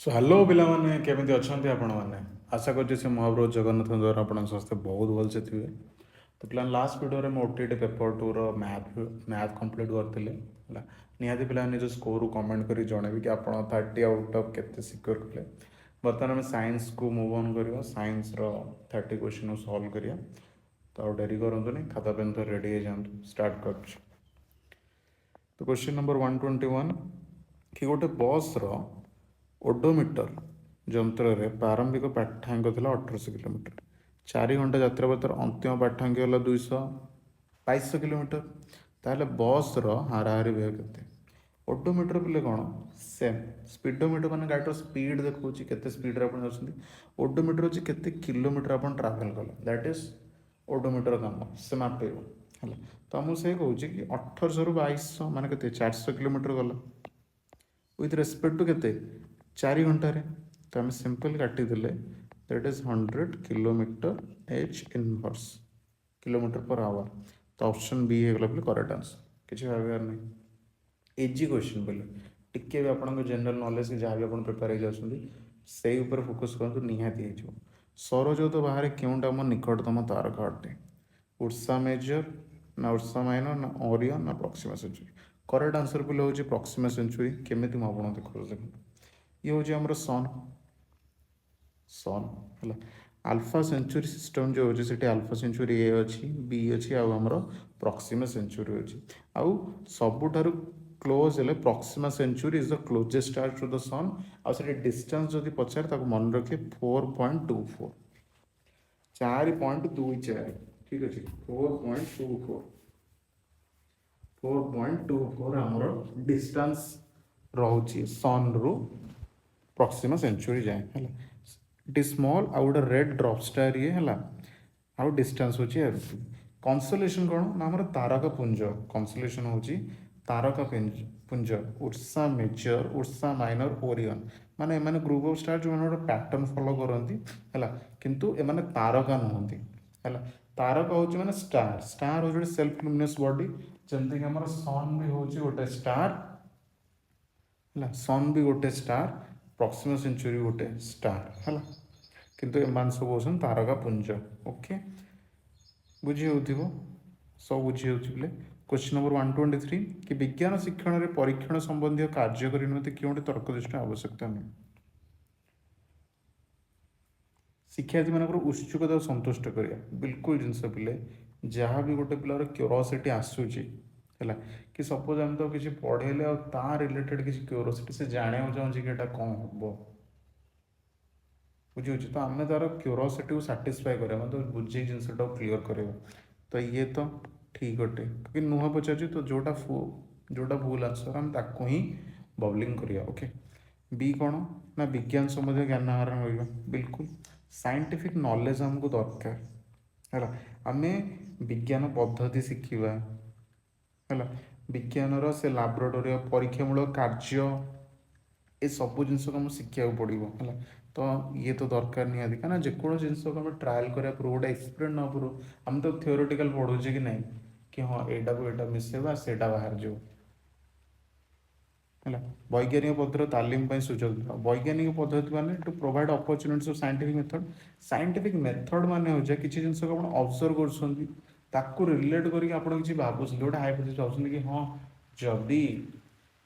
So hello पिलाମାନେ କେମିତି ଅଛନ୍ତି ଆପଣମାନେ ଆଶା କରୁଛି ସେ ମହାପ୍ରଭୁ ଜଗନ୍ନାଥଙ୍କ ଦ୍ୱାରା ଆପଣ ସମସ୍ତେ ବହୁତ ଭଲସେ ଥିବେ। ତ ପିଲାମାନେ ଲାଷ୍ଟ ଭିଡ଼ିଓରେ ମୁଁ OTT ପେପର୍ 2ର ମ୍ୟାଥ୍ କମ୍ପ୍ଲିଟ୍ କରିଥିଲି ହେଲା। ନିହାତି ପିଲାମାନେ ନିଜ ସ୍କୋରରୁ କମେଣ୍ଟ କରି ଜଣେଇବେ କି ଆପଣ 30 ଆଉଟ୍ ଅଫ୍ କେତେ ସିକ୍ୟୁର କଲେ। ବର୍ତ୍ତମାନ ଆମେ ସାଇନ୍ସକୁ ମୁଭ୍ ଅନ୍ କରିବା। ସାଇନ୍ସର 30 କ୍ୱେଶ୍ଚିନ୍କୁ ସଲ୍ଭ କରିବା। ତ ଆଉ ଡେରି କରନ୍ତୁନି, ଖାତା ପେନ୍ ତ ରେଡ଼ି ହେଇଯାଆନ୍ତୁ, ଷ୍ଟାର୍ଟ କରୁଛୁ। ତ କ୍ୱେଶ୍ଚିନ୍ ନମ୍ବର 121 କି ଗୋଟେ ବସ୍ର ଓଡୋମିଟର ଯନ୍ତ୍ରରେ ପ୍ରାରମ୍ଭିକ ପାଠାଙ୍କ ଥିଲା 1800 କିଲୋମିଟର। 4 ଘଣ୍ଟା ଯାତ୍ରା ପରେ ତାର ଅନ୍ତିମ ପାଠାଙ୍କ ହେଲା 2200 କିଲୋମିଟର। ତାହେଲେ ବସ୍ର ହାରାହାରି ବ୍ୟୟ କେତେ? ଓଡୋମିଟର ପିଲେ କ'ଣ ସେମ୍। ସ୍ପିଡୋମିଟର ମାନେ ଗାଡ଼ିର ସ୍ପିଡ୍ ଦେଖାଉଛି କେତେ ସ୍ପିଡ଼ରେ ଆପଣ ଯାଉଛନ୍ତି। ଓଡୋମିଟର ହେଉଛି କେତେ କିଲୋମିଟର ଆପଣ ଟ୍ରାଭେଲ୍ କଲେ, ଦ୍ୟାଟ୍ ଇଜ୍ ଓଡୋମିଟର କାମ, ସେ ମାପେଇବ ହେଲା। ତ ମୁଁ ସେ କହୁଛି କି 1800ରୁ 2200 ମାନେ କେତେ 400 କିଲୋମିଟର ଗଲା ୱିଥ୍ ରେସ୍ପେକ୍ଟ ଟୁ କେତେ 4 ଘଣ୍ଟାରେ। ତ ଆମେ ସିମ୍ପଲ୍ କାଟିଦେଲେ that is 100 kilometre h inverse kilometre per hour. ତ ଅପସନ୍ ବି ହେଇଗଲା ବୋଲି କରେକ୍ଟ ଆନ୍ସର୍, କିଛି ଭାବିବାର ନାହିଁ। ଇଜି କ୍ୱେଶ୍ଚିନ୍ ବୋଲେ ଟିକେ ବି ଆପଣଙ୍କ ଜେନେରାଲ ନଲେଜ କି ଯାହା ବି ଆପଣ ପ୍ରିପେୟାର ହେଇଯାଉଛନ୍ତି ସେଇ ଉପରେ ଫୋକସ୍ କରନ୍ତୁ, ନିହାତି ହେଇଯିବ। ସୌରଜଗତ ବାହାରେ କେଉଁଟା ଆମ ନିକଟତମ ତାରକା ଅଟେ? ଉର୍ସା ମେଜର ନା ଉର୍ସା ମାଇନର ନା ଓରିଅନ୍ ନା ପ୍ରକ୍ସିମା ସେଞ୍ଚୁରୀ? କରେକ୍ଟ ଆନ୍ସର ପିଲା ହେଉଛି ପ୍ରକ୍ସିମା ସେଞ୍ଚୁରୀ। କେମିତି ମୁଁ ଆପଣଙ୍କୁ ଦେଖାଉଛି ଦେଖନ୍ତୁ। ଇଏ ହେଉଛି ଆମର ସନ୍ ହେଲା। ଆଲଫା ସେଞ୍ଚୁରୀ ସିଷ୍ଟମ୍ ଯେଉଁ ଅଛି ସେଠି ଆଲଫା ସେଞ୍ଚୁରୀ ଏ ଅଛି, ବି ଅଛି, ଆଉ ଆମର ପ୍ରକ୍ସିମା ସେଞ୍ଚୁରୀ ଅଛି। ଆଉ ସବୁଠାରୁ କ୍ଲୋଜ୍ ହେଲେ Proxima Centauri is the closest star to the sun. ଆଉ ସେଠି ଡିଷ୍ଟାନ୍ସ ଯଦି ପଚାରେ ତାକୁ ମନେ ରଖିବେ 4.24, 4.24, ଠିକ୍ ଅଛି। 4.24 ଆମର ଡିଷ୍ଟାନ୍ସ ରହୁଛି ସନ୍ରୁ ପ୍ରକ୍ସିମା ସେଞ୍ଚୁରୀ ଯାଏ ହେଲା। ଇଟ୍ ଇଜ୍ ସ୍ମଲ୍, ଆଉ ଗୋଟେ ରେଡ୍ ଡ୍ରପ୍ ଷ୍ଟାର ଇଏ ହେଲା, ଆଉ ଡିଷ୍ଟାନ୍ସ ହେଉଛି ଏଭ୍ରିଥିଙ୍ଗ। କନସଲେସନ୍ କ'ଣ ନା ଆମର ତାରକା ପୁଞ୍ଜ। କନସଲେସନ୍ ହେଉଛି ତାରକା ପୁଞ୍ଜ, ଉର୍ସା ମେଜର, ଉର୍ସା ମାଇନର, ଓରିଅନ୍। ମାନେ ଏମାନେ ଗ୍ରୁପ୍ ଅଫ୍ ଷ୍ଟାର ଯେଉଁମାନେ ଗୋଟେ ପ୍ୟାଟର୍ନ ଫଲୋ କରନ୍ତି ହେଲା, କିନ୍ତୁ ଏମାନେ ତାରକା ନୁହନ୍ତି ହେଲା। ତାରକା ହେଉଛି ମାନେ ଷ୍ଟାର। ଷ୍ଟାର ହେଉଛି ଗୋଟେ ସେଲ୍ଫ ଲୁମିନସ୍ ବଡି, ଯେମିତିକି ଆମର ସନ୍ ବି ହେଉଛି ଗୋଟେ ଷ୍ଟାର ହେଲା। ସନ୍ ବି ଗୋଟେ ଷ୍ଟାର, ପ୍ରକ୍ସିମା ସେଞ୍ଚୁରୀ ଗୋଟେ ଷ୍ଟାର ହେଲା। କିନ୍ତୁ ଏମାନେ ସବୁ ହେଉଛନ୍ତି ତାରକା ପୁଞ୍ଜ। ଓକେ, ବୁଝି ହେଉଥିବ, ସବୁ ବୁଝି ହେଉଛି ବୋଲେ। କ୍ୱେଶ୍ଚିନ୍ ନମ୍ବର 123 କି ବିଜ୍ଞାନ ଶିକ୍ଷଣରେ ପରୀକ୍ଷଣ ସମ୍ବନ୍ଧୀୟ କାର୍ଯ୍ୟକାରୀ ନିମନ୍ତେ କେଉଁଠି ତର୍କଦୃଷ୍ଟି ଆବଶ୍ୟକତା ନୁହେଁ? ଶିକ୍ଷାର୍ଥୀମାନଙ୍କର ଉତ୍ସୁକତାକୁ ସନ୍ତୁଷ୍ଟ କରିବା ବିଲକୁଲ ଜିନିଷ ପିଲେ। ଯାହା ବି ଗୋଟେ ପିଲାର କ୍ୟୁରୋସିଟି ଆସୁଛି ହେଲା, କି ସପୋଜ ଆମେ ତ କିଛି ପଢ଼େଇଲେ ଆଉ ତା ରିଲେଟେଡ୍ କିଛି କ୍ୟୁରୋସିଟି ସେ ଜାଣିବାକୁ ଚାହୁଁଛି କି ଏଇଟା କ'ଣ ହେବ, ବୁଝିହେଉଛି। ତ ଆମେ ତାର କ୍ୟୁରୋସିଟିକୁ ସାଟିସ୍ଫାଏ କରିବା, ମାନେ ତ ବୁଝେଇ ଜିନିଷଟାକୁ କ୍ଲିୟର କରିବା। ତ ଇଏ ତ ଠିକ୍ ଅଟେ, କି ନୁହଁ ପଚାରୁଛି ତ ଯେଉଁଟା ଭୁଲ ଆନ୍ସର ଆମେ ତାକୁ ହିଁ ବବଲିଂ କରିବା। ଓକେ, ବି କ'ଣ ନା ବିଜ୍ଞାନ ସମ୍ବନ୍ଧୀୟ ଜ୍ଞାନ ଆହରଣ କରିବା, ବିଲକୁଲ। ସାଇଣ୍ଟିଫିକ୍ ନଲେଜ ଆମକୁ ଦରକାର ହେଲା। ଆମେ ବିଜ୍ଞାନ ପଦ୍ଧତି ଶିଖିବା ହେଲା, ବିଜ୍ଞାନର ସେ ଲାବୋରେଟୋରୀ ପରୀକ୍ଷାମୂଳକ କାର୍ଯ୍ୟ, ଏସବୁ ଜିନିଷକୁ ଆମକୁ ଶିଖିବାକୁ ପଡ଼ିବ ହେଲା। ତ ଇଏ ତ ଦରକାର ନିହାତି, କାହିଁକିନା ଯେକୌଣସି ଜିନିଷକୁ ଆମେ ଟ୍ରାଏଲ୍ କରିବା ପୂର୍ବରୁ ଗୋଟେ ଏକ୍ସପେରିମେଣ୍ଟ ନ ପୂର୍ବରୁ ଆମେ ତ ଥିଓରିଟିକାଲ ପଢ଼ୁଛେ କି ନାହିଁ, କି ହଁ ଏଇଟାକୁ ଏଇଟା ମିଶାଇବା ସେଇଟା ବାହାରିଯିବ ହେଲା। ବୈଜ୍ଞାନିକ ପଦ୍ଧତିର ତାଲିମ ପାଇଁ ସୁଯୋଗ ଦେବା। ବୈଜ୍ଞାନିକ ପଦ୍ଧତି ମାନେ to provide opportunities of scientific method. Scientific method ମାନେ ହେଉଛି କିଛି ଜିନିଷକୁ ଆପଣ ଅବଜର୍ଭ କରୁଛନ୍ତି, ତାକୁ ରିଲେଟ୍ କରିକି ଆପଣ କିଛି ଭାବୁଛନ୍ତି, ଗୋଟେ ହାଇପୋଥେସିସ୍ ଭାବୁଛନ୍ତି କି ହଁ ଯଦି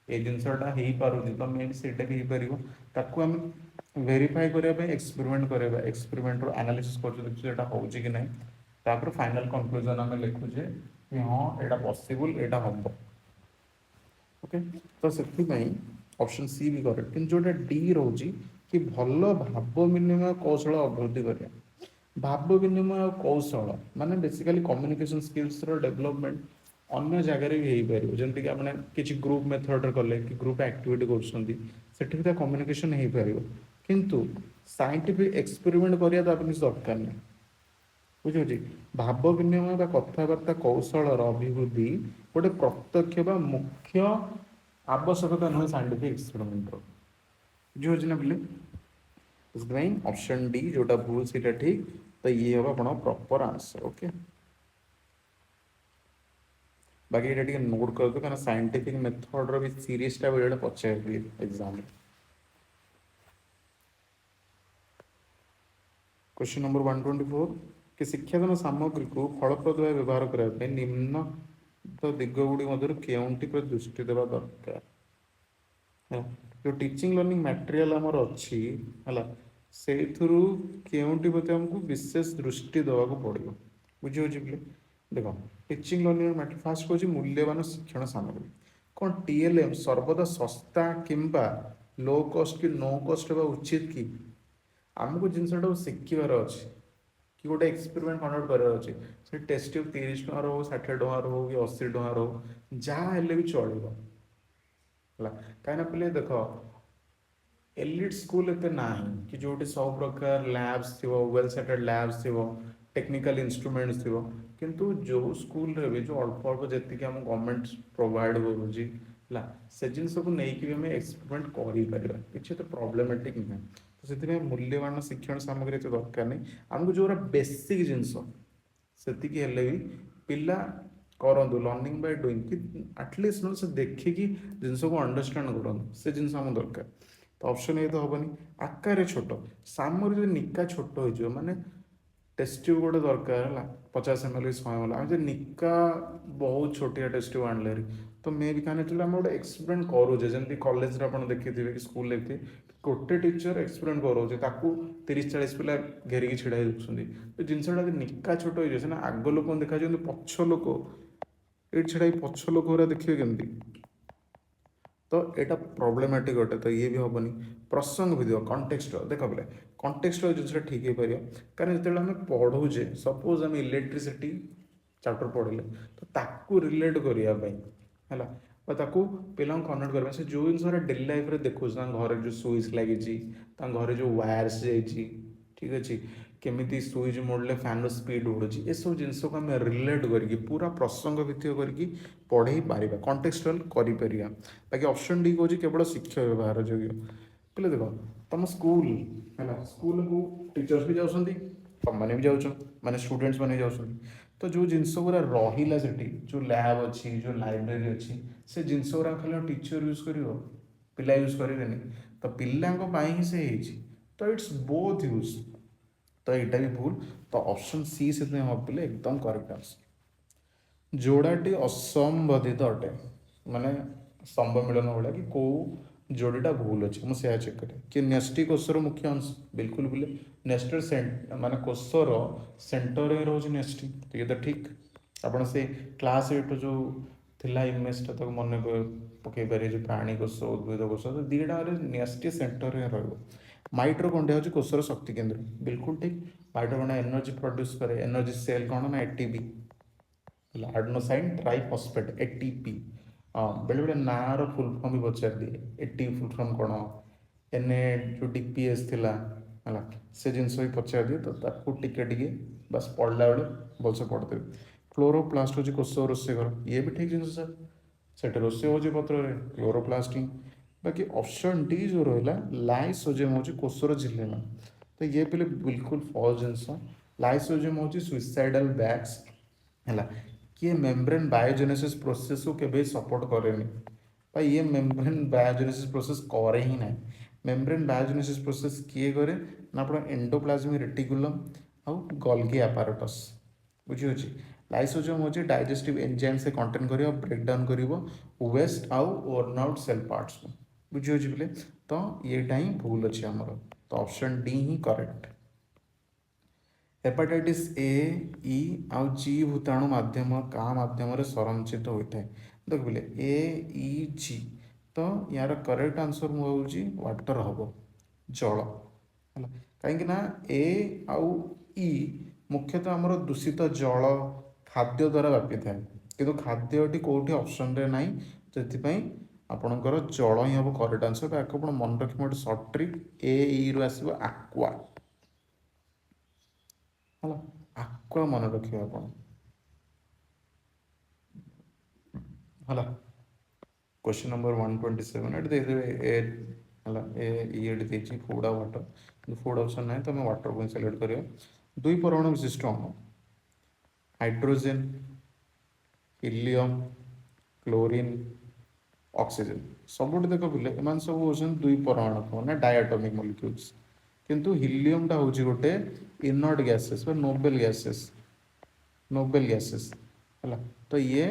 ଏ ଜିନିଷଟା ହେଇପାରୁଛି ତ ମେ ବି ସେଇଟା ବି ହେଇପାରିବ। ତାକୁ ଆମେ ଭେରିଫାଏ କରିବା ପାଇଁ ଏକ୍ସପେରିମେଣ୍ଟ କରିବା, ଏକ୍ସପେରିମେଣ୍ଟର ଆନାଲିସିସ୍ କରୁଛୁ, ଦେଖୁଛୁ ଏଇଟା ହେଉଛି କି ନାହିଁ। ତାପରେ ଫାଇନାଲ୍ କନକ୍ଲୁଜନ୍ ଆମେ ଲେଖୁଛେ କି ହଁ ଏଇଟା ପସିବୁଲ୍, ଏଇଟା ହେବ। ଓକେ, ତ ସେଥିପାଇଁ ଅପସନ୍ ସି ବି କରେକ୍ଟ। କିନ୍ତୁ ଯେଉଁଟା ଡି ରହୁଛି କି ଭଲ ଭାବ ବିନିମୟ କୌଶଳ ଅଭିବୃଦ୍ଧି କରିବା। ଭାବ ବିନିମୟ କୌଶଳ ମାନେ ବେସିକାଲି କମ୍ୟୁନିକେସନ୍ ସ୍କିଲ୍ସର ଡେଭଲପମେଣ୍ଟ ଅନ୍ୟ ଜାଗାରେ ବି ହେଇପାରିବ। ଯେମିତିକି આપણે କିଛି ଗ୍ରୁପ୍ ମେଥଡ଼ରେ କଲେ କି ଗ୍ରୁପ୍ ଆକ୍ଟିଭିଟି କରୁଛନ୍ତି, ସେଠି ବି ତା କମ୍ୟୁନିକେସନ୍ ହେଇପାରିବ। କିନ୍ତୁ ସାଇଣ୍ଟିଫିକ୍ ଏକ୍ସପେରିମେଣ୍ଟ କରିବା ତା ପାଇଁ କିଛି ଦରକାର ନାହିଁ, ବୁଝିହେଉଛି। ଭାବ ବିନିମୟ ବା କଥାବାର୍ତ୍ତା କୌଶଳର ଅଭିବୃଦ୍ଧି ଗୋଟେ ପ୍ରତ୍ୟକ୍ଷ ବା ମୁଖ୍ୟ ଆବଶ୍ୟକତା ନୁହେଁ ସାଇଣ୍ଟିଫିକ୍ ଏକ୍ସପେରିମେଣ୍ଟର, ବୁଝିହେଉଛି ନା ପିଲେ। ସେଥିପାଇଁ ଅପସନ୍ ଡି ଯେଉଁଟା ଭୁଲ ସେଇଟା ଠିକ୍। ତ ଇଏ ହେବ ଆପଣଙ୍କ ପ୍ରପର ଆନ୍ସର। ଓକେ, ବାକି ଏଇଟା ଟିକେ ନୋଟ୍ କରନ୍ତୁ, କାରଣ ସାଇଣ୍ଟିଫିକ୍ ମେଥଡ଼ର ବି ସିରିଜଟା ବେଳେବେଳେ ପଚାରିଦିଏ ଏକ୍ଜାମ୍ରେ। क्वेश्चन नंबर 124 कि शिक्षादान सामग्री को फलप्रद भाव व्यवहार करने निम्न तो दिग गुड़ी मध्य केउंटी पर दृष्टि देवा दरकार है जो टीचिंग लर्निंग मटेरियल आमर अच्छी है से केउंटी प्रति आमको विशेष दृष्टि देवाक पड़ो बुझे देख टीचिंग लर्निंग मटेरियल फास्ट कौन मूल्यवान शिक्षण सामग्री कौन टीएलएम सर्वदा सस्ता किंबा लो कस्ट कि नो कस्ट होगा उचित कि आमको जिनटा शिखबार अच्छे कि गोटे एक्सपेरिमेंट कंडक्ट करार अच्छे से टेस्ट ट्यूब 30 टकर हो 60 टकर हो कि 80 टकर हो जहाँ भी चलो है कहीं पे देख एलिट स्कूल एत ना कि जो सब प्रकार लैब्स थी वेल सेटेड लैब्स थी टेक्निकल इंस्ट्रूमेंट्स थी किंतु जो स्कूल रे भी जो अल्प अल्प जी आम गवर्नमेंट प्रोवाइड करुँची से जिन को लेकिन आम एक्सपेरिमेंट कर किसी तो प्रोब्लेमेटिक नुहे तो से मूल्यवान शिक्षण सामग्री तो दरकार नहीं आमको जो बेसिक जिनस से भी पिला करूँ लर्निंग बाय डूइंग कि आटलिस्ट ना से देखिकी जिनस को अंडरस्टांड करूँ से जिन दरकार तो ऑप्शन ए तो हेनी आकार छोट सामग्री जो निका छोट हो माने टेस्ट ट्यूब गोटे दरकार है 50 ml 100 ml आम निका बहुत छोटिया टेस्ट ट्यूब आनले तो मे भी कहीं आम गोटे एक्सपेरिमेंट करुचे जमी कॉलेज आप देखिए कि स्कूल देखिए गोटे टीचर एक्सपेरिमेंट करोचे 30-40 पिला घेरिकी छिड़ा देखुं तो जिनसा निका छोट हो आग लोक देखा पछ लोक ये छिड़ा पछ लोक गुरा देखिए केमती तो यहाँ प्रोब्लेमेटिक अटे तो ये भी हेनी प्रसंग भित्तिक कंटेक्स्ट देख पे कंटेक्स्ट जिन ठीक हो पार कारण जो आम पढ़ुचे सपोज आम इलेक्ट्रिसिटी चैप्टर पढ़ले तो ताकू रिलेट करने है पिला कनेक्ट करवा से जो जिन डेली लाइफ में देखुँ घर जो स्विच लगी घर जो वायर्स जा ठीक अच्छे केमी स्विच मोड़ले फैन स्पीड उड़ूची ये सब जिन को आम रिलेट करके पूरा प्रसंग भित्तिक करके पढ़े पार कंटेक्चुअल कर बाकी ऑप्शन डी कौन केवल शिक्षा व्यवहार योग्य पे देख तुम स्कूल है स्कूल को टीचर्स भी जाऊँ तुम मैंने भी जाऊँ मैंने स्टूडेंट्स मैंने जाऊँ तो जो जिनस गुरा रहा से जो लैब अच्छी जो लाइब्रेरी अच्छी से जिनस गुरा खाली टीचर यूज कर पिला यूज करेंगे तो पिला ही से तो इट्स बोथ यूज तो यहाँ भी भूल तो ऑप्शन सी से भाविले एकदम करेक्ट आंसर जोड़ाटी असंबंधित अटे माने स्तंभ मिलन भाया कि कौ जोड़ीटा भूल अच्छे मुझे चेक करें कि नेस्टी कोषर मुख्य अंश बिल्कुल बोले नेस्टर माने कोषर सेंटर ही रोज नेस्टी तो ये तो ठीक आपड़ से क्लास 8 जो थिला इमेजटा तक मन पकई पारे जो प्राणी कोष उद्भिद कोष तो दीटा नेस्टी सेंटर ही रहा माइट्रोकंड्रिया हूँ कोषर शक्ति केन्द्र बिल्कुल ठीक माइट्रोकंड्रिया एनर्जी प्रोड्यूस करे एनर्जी सेल कौन ना एटीपी आडनोसाइन ट्राइफॉस्फेट एटीपी बेले बेले ना फुल फॉर्म भी पचार दिए एटी फुल फॉर्म कौन एन ए जो डीपीएस थिला है से जिन भी पचार दिए तो ताकू टिके टिके बस पढ़ला बेले भलसे पढ़देवे क्लोरोप्लास्ट हूँ कोष रोषे घर ये भी ठीक जिन सर से रोषे हो पत्र क्लोरोप्लास्ट ही बाकी ऑप्शन डी जो रहा लाइसोजेम हूँ कोषर झिल्लिमा तो ये पे बिल्कुल फॉल्स जिनस लाइसोजेम हूँ सुइसाइडल बैग्स है किए मेम्ब्रेन बायोजेनेसिस प्रोसेस को केबे सपोर्ट करेनि भाई ये मेम्ब्रेन बायोजेनेसिस प्रोसेस करे ही ना मेम्ब्रेन बायोजेनेसिस प्रोसेस किए करे ना आप एंडोप्लाज्मिक रेटिकुलम आउ गोल्गी एपारेटस बुझी लाइसोजोम हूँ डाइजेस्टिव एंजाइम से कंटेन कर ब्रेकडाउन कर वेस्ट आउ वर्न आउट सेल पार्ट्स को बुझी पे तो येटा ही भूल अच्छे आमर तो ऑप्शन डी ही करेक्ट हेपाटाइटिस ए ई आउ जी भूताणु माध्यम क्या माध्यम संरचित होता है देख बोले ए ई जी तो यार करेक्ट आंसर मुझे वाटर हम जल है कहीं ए आउ ई मुख्यतः आमर दूषित जल खाद्य द्वारा व्यापी थाए कि खाद्यटी कौटी ऑप्शन रे ना से आपणकर जल ही हम करेक्ट आंसर या मन रखिए गोटे सर्ट ट्रिक ए ई रु आसो आक्वा है आक्वा मन रखिए आप है क्वेश्चन नंबर 127 ये देदेवे ए है ये फूड आ वाटर फूड ऑप्शन ना तो वाटर को सिलेक्ट करिए दुई परमाणु विशिष्ट अणु हाइड्रोजेन हिलियम क्लोरीन ऑक्सीजन सब देख पे एम सब हो दुई परमाणु ना डायटोमिक मॉलिक्यूल्स किंतु हिलियमटा हूँ गोटे इनर्ट गैसेस नोबेल गैसेस है। तो ये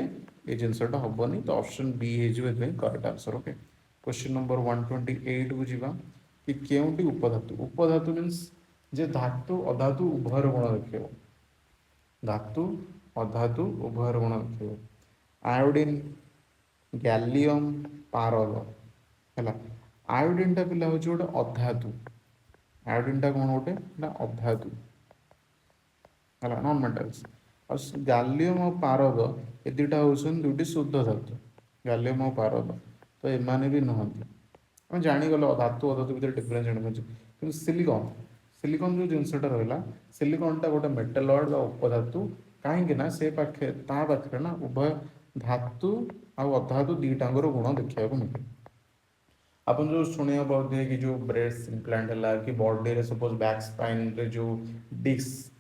जिनसटा हेनी तो ऑप्शन बी हो correct answer. Okay question number 128 को जीवा कि केउंटी उपधातु मीन्स जे धातु अधातु उभयर गुण देखिए धातु अधातु उभयर गुण देखिए आयोडीन गैलियम पारद है। आयोडीन टा पिला हूँ गोटे अधातु आयोडीन टा कौन गोटे ना अधातु है नॉन मेटाल्स और गालियम और पारद ये दुटा हूँ दुटी शुद्ध धातु गालियम और पारद तो एमाने भी नुहति आम जाणीगल धातु अधातु भर डिफरेन्स जानी कि सिलिकन सिलिकन जो जिनसटा रहा सिलिकनटा गोटे मेटालॉइड उपधातु कहीं से पाखे पाखे ना उभय धातु आ अधातु दुईटांगर गुण देखा मिले। आप जो शुणा बोधे कि जो ब्रेस्ट इम्प्लांट है कि बॉडी रे सपोज बैक स्पाइन रे जो डिस्क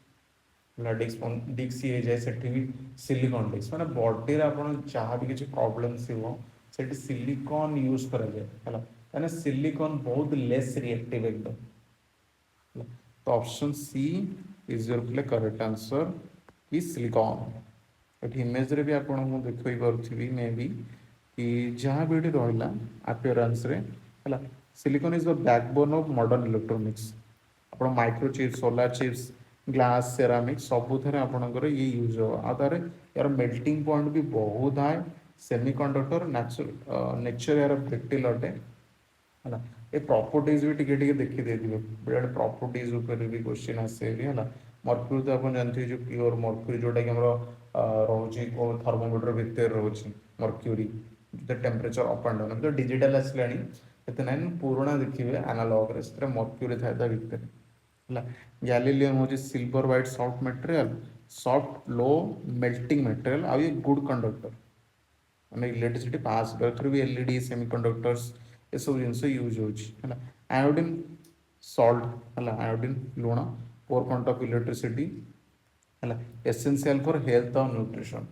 डिस्क ये जाए सेठी भी सिलिकॉन डिस्क माने बॉडी रे आपण जहाँ भी किसी प्रॉब्लम्स हो सेठी सिलिकॉन यूज करा जाए है कहना सिलिकॉन बहुत लेस रिएक्टिव एकदम। तो option C is your play correct answer कि सिलिकॉन। ये इमेज रे भी आपण मु देखै परथिबी मे बी कि जहाँ भी रहा अपीयरेंस रे है silicon is the backbone of modern electronics आप microchip solar chips glass ceramic सबुथ आपंकर ये यूज हो आर यार मेल्टिंग पॉइंट भी बहुत हाई सेमीकंडक्टर नेचर यार ब्रिटिल अटे है ये प्रॉपर्टीज भी टिके देखी देते बेड़े प्रॉपर्टीज भी क्वेश्चन आसे भी है मर्क्यूरी तो आप जानते हैं जो प्योर मर्क्यूरी जोटा कि रोचे थर्मोमीटर भितर रोचे mercury temperature up and down तो डिजिटल आसला ना पुराणा देखिए एनालॉग मर्क्यूरी थाए भितर है। गैलिलियम हूँ silver white soft material soft low melting material आ ये गुड कंडक्टर मैंने इलेक्ट्रिसिटी पास कर भी एलईडी सेमीकंडक्टर्स ये सब जिन यूज हो आयोडीन सॉल्ट है आयोडीन लुण पोर पॉइंट ऑफ इलेक्ट्रिसिटी है एसेंशियल फॉर हेल्थ और न्यूट्रिशन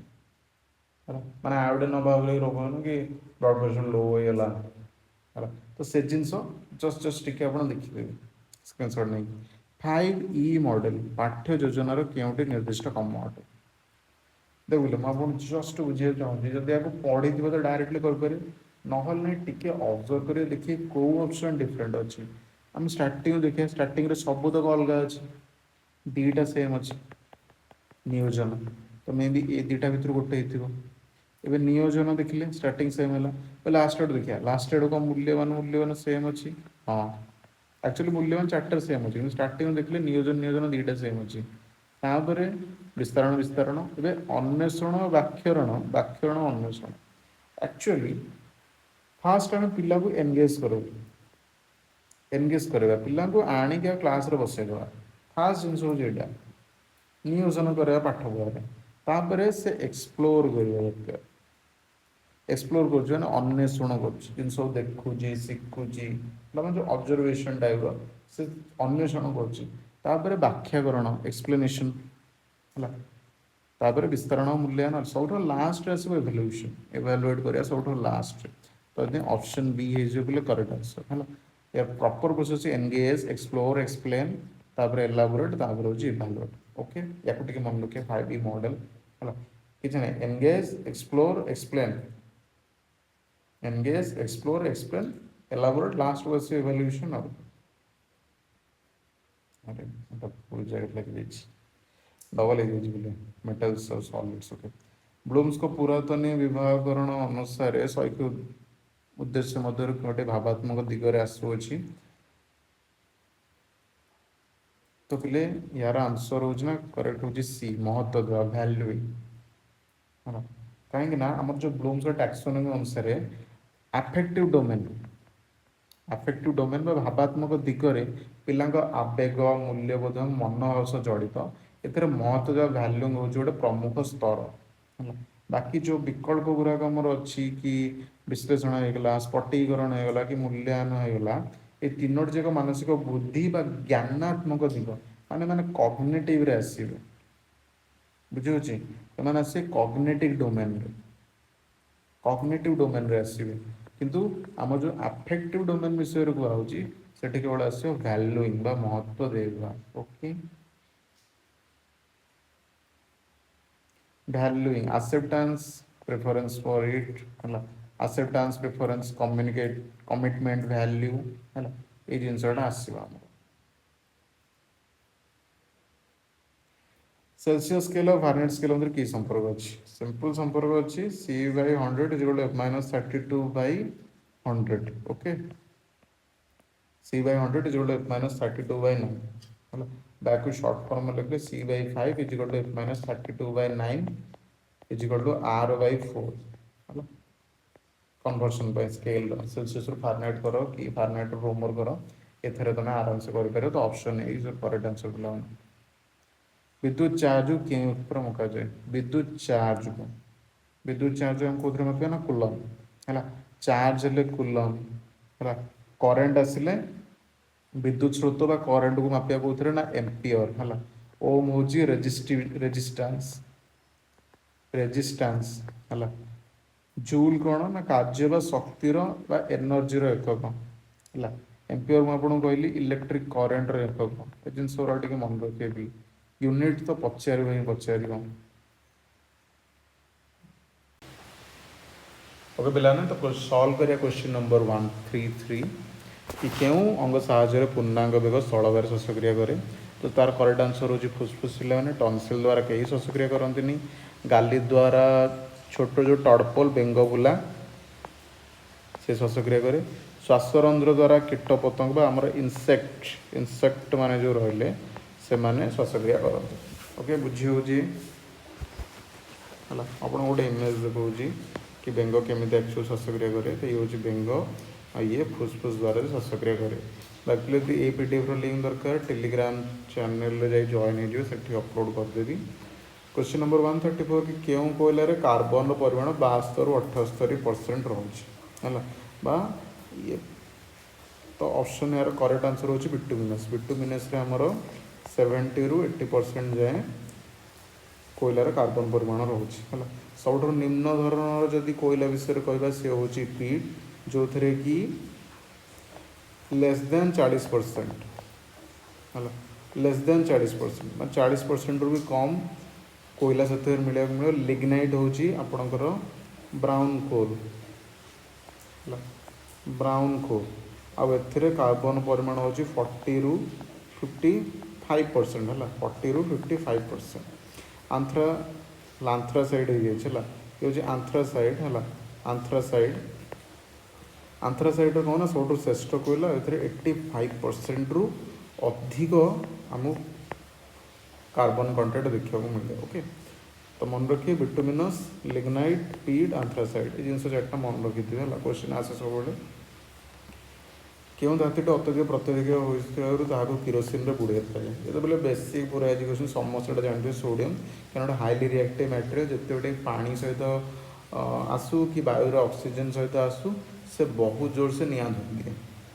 है माने आयोडीन अभाव रोग कि ब्लड प्रेशर लो होगा है तो से जिनस जस्ट टिके आप देखिदेवे स्क्रीनशॉट नहीं 5E मॉडल पाठ्य योजनार केउंटी निर्दिष्ट कम अटे देखिए मुझे जस्ट बुझे चाहूँगी जब आपको पढ़ी थी तो डायरेक्टली करें ना टी ऑब्जर्व करें देखिए कौ ऑप्शन डिफरेंट अच्छे आम स्टार्टिंग देखिए स्टार्टिंग सब तक अलग अच्छे दीटा सेम अच्छे नियोजन तो मे बी ए दुटा भर गोटे एवं नियोजन देखिले स्टार्टिंग सेम है लास्ट आड़ देखिए लास्ट आड़ का मूल्यवान सेम अच्छी हाँ एक्चुअली मूल्यवान चार्टर सेम अच्छे स्टार्टिंग देखिले नियोजन नियोजन दुटा सेम अच्छी तापर विस्तारण विस्तारण एवं अन्वेषण व्याख्यारण व्याख्यारण अन्वेषण एक्चुअली फास्ट आम पिला को एनगेज करो एनगेज करवा पिला को आणिक क्लास रे बसैदवा फास्ट जिन हूँ नियोजन करवा पाठ पढ़ाई से एक्सप्लोर कर एक्सप्लोर कर अन्वेषण कर सब देखुची शिखुची जो ऑब्जर्वेशन टाइप से अन्वेषण कर व्याख्याकरण एक्सप्लेनेशन है विस्तारण मूल्यांकन सब लास्ट आस इवैल्यूएशन इवैल्यूएट कर सब लास्ट तो ऑप्शन बी है करेक्ट आंसर है यार proper process engage explore explain तापर एलाबोरेट तापर हूँ इवैल्यूएट ओके या मन रखिए 5E मॉडल है किसी नहीं engage explore explain engage explore explain elaborate last बस इवैल्यूएशन और अरे फुल जगह लगी डबल बोले मेटल्स और सॉलिड्स ओके ब्लूम्स को पुरातन विभागकरण अनुसार शैक्षिक उद्देश्य मध्य गोटे भावात्मक दिगरे आसुअछि तो पिले यार आंसर हो करेक्ट हूँ सी महत्व देवा वैल्यू है कहीं आम जो ब्लूम्स टैक्सोनॉमी अनुसार अफेक्टिव डोमेन भावात्मक दिगरे पिला आवेग मूल्यबोध मनोभाव सह जड़ित ए महत्व देवा वैल्यू हूँ गोटे प्रमुख स्तर है बाकी जो विकल्प गुराक आमर अच्छी कि विश्लेषण होगा स्पटीकरण होगा कि मूल्यांकन होगा ये तीनोट जाक मानसिक बुद्धि ज्ञानात्मक दिग माने माने कॉग्निटिव रे आसीबे बुझे मैंने आसे कॉग्निटिव डोमेन रे आसीबे किंतु आम जो अफेक्टिव डोमेन विषय कहूँ सेठी केवल आसो वैल्यूइंग बा महत्व देवा okay valuing acceptance preference for it हला acceptance preference communicate commitment value हला ए जिनसटा आसीबा हम सेल्सियस स्केल और फारेनहाइट स्केल मध्य की संपर्क अच्छी सिंपल संपर्क अच्छी C by 100 is equal to F minus 32 by 100 okay C by 100 is equal to F minus 32 by 9 है बैक को शॉर्ट फॉर्म में लिखे C by 5 is equal to F minus 32 by 9 is equal to R by 4 है conversion by scale Celsius ରୁ Fahrenheit करो कि Fahrenheit ରୁ रोमर करो एथरे तुम आराम से कर पारे तो option A is correct answer पिला विद्युत चार्ज के मुका जाए विद्युत चार्ज हम कौन मापे ना कूलम है चार्ज हेल्ले कूलम है करेन्ट आसिले विद्युत स्रोत बा करेन्ट को मापिया कौन ना एम्पियर है ओम हूँ रेजिस्टेंस रेजिस्टेंस है जूल कौन ना कार्य बा शक्तिर बा एनर्जी एकक है एम्पियर मुझे कहली इलेक्ट्रिक करेन्ट एकक जिनस मन रखे भी यूनिट तो पचार ही पचार ओके पिलाने तो सॉल्व करिया क्वेश्चन नंबर 133 कि क्यों अंग साहाय्य पूर्णांग बेग स्थलभार श्वासक्रिया करे तो तार करेक्ट आंसर हूँ फुसफुस मैंने टनसिल द्वारा कहीं श्वासक्रिया करती गाली द्वारा छोट जो टडपल बेंग बुला से श्वासक्रिया करे श्वासरंध्र द्वारा कीट पतंग आमर इनसेक्ट माने जो रहिले से माने श्वासक्रिया करते ओके बुझी हो है आप गोटे इमेज देखा कि बेंग केमी एक्चुअल श्वासक्रिया करे तो ये हूँ बेंग ये फुसफुस द्वारा श्वासक्रिया करे बाकी यदि ये पीडीएफ लिंक दरकार टेलीग्राम चैनल रे जॉइन हो अपलोड करदेवी क्वेश्चन नंबर 134 कि क्यों कोयलार कार्बन परिमाण 72 ରୁ 78% रोचे ये तो ऑप्शन यार करेक्ट आंसर हूँ बिटुमिनस आमर 70 ରୁ 80% जाए कोयलार कार्बन परिमाण रोचे है सब निम्न धरण जदि कोयला विषय कहवा सी हूँ पीट जो थे कि लेस देन 40% है लेस देन 40% मैं 40% रू भी कम कोयला से मिले लिग्नाइट हूँ आपणकर ब्राउन कोल ब्राउन कोल आउ कार्बन परिमाण हूँ 40 ରୁ 55% है 40 ରୁ 55% आंथ्रासाइड हो जाए ये हूँ आंथ्रासाइड है आंथ्रासाइड कौन ना सब श्रेष्ठ कोयला ये 85% रू अधिक आम कार्बन कंटेंट देखा मिले ओके तो मन रखिए बिटुमिनस लिग्नाइट पीड आंथ्रासाइड ये जिन चार्टा मन रखी थे क्वेश्चन आसे सब क्यों धातुटी अत्यधिक प्रत्यधिक होता किरोसिन बुड़े थाए ये बोले बेसिक पूरा एजुकेशन समस्या जानते सोडियम क्या हाईली रिएक्टिव मटेरियल जिते पानी सहित आसू कि वायु ऑक्सीजन सहित आसू से बहुत जोर से निआ धरी दिए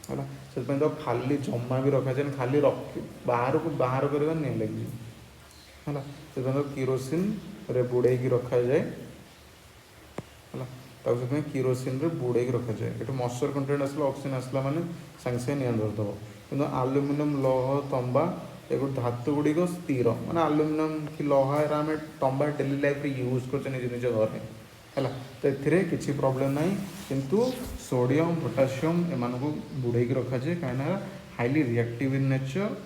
है से तो खाली जमा भी रखा जाए खाली बाहर को बाहर कर निआ लगी है से किरोसिन रे बुड़े रखा जाए है किरोसिन रे बुड़े रखा जाए ये मॉइस्चर कंटेंट आसला ऑक्सीजन आसला माने संगे संगे निआ धरदेव कि आलुमिनियम लौह तंबा एगो धातु गुड़िक स्थिर माने आलुमिनियम कि लौह आम तंबा डेली लाइफ यूज कर निज निज घर है तो ये किसी प्रोब्लेम ना किंतु सोडियम पोटासियम एम को बुड़े रखा जाए कहीं हाईली रिएक्टिव इन नेचर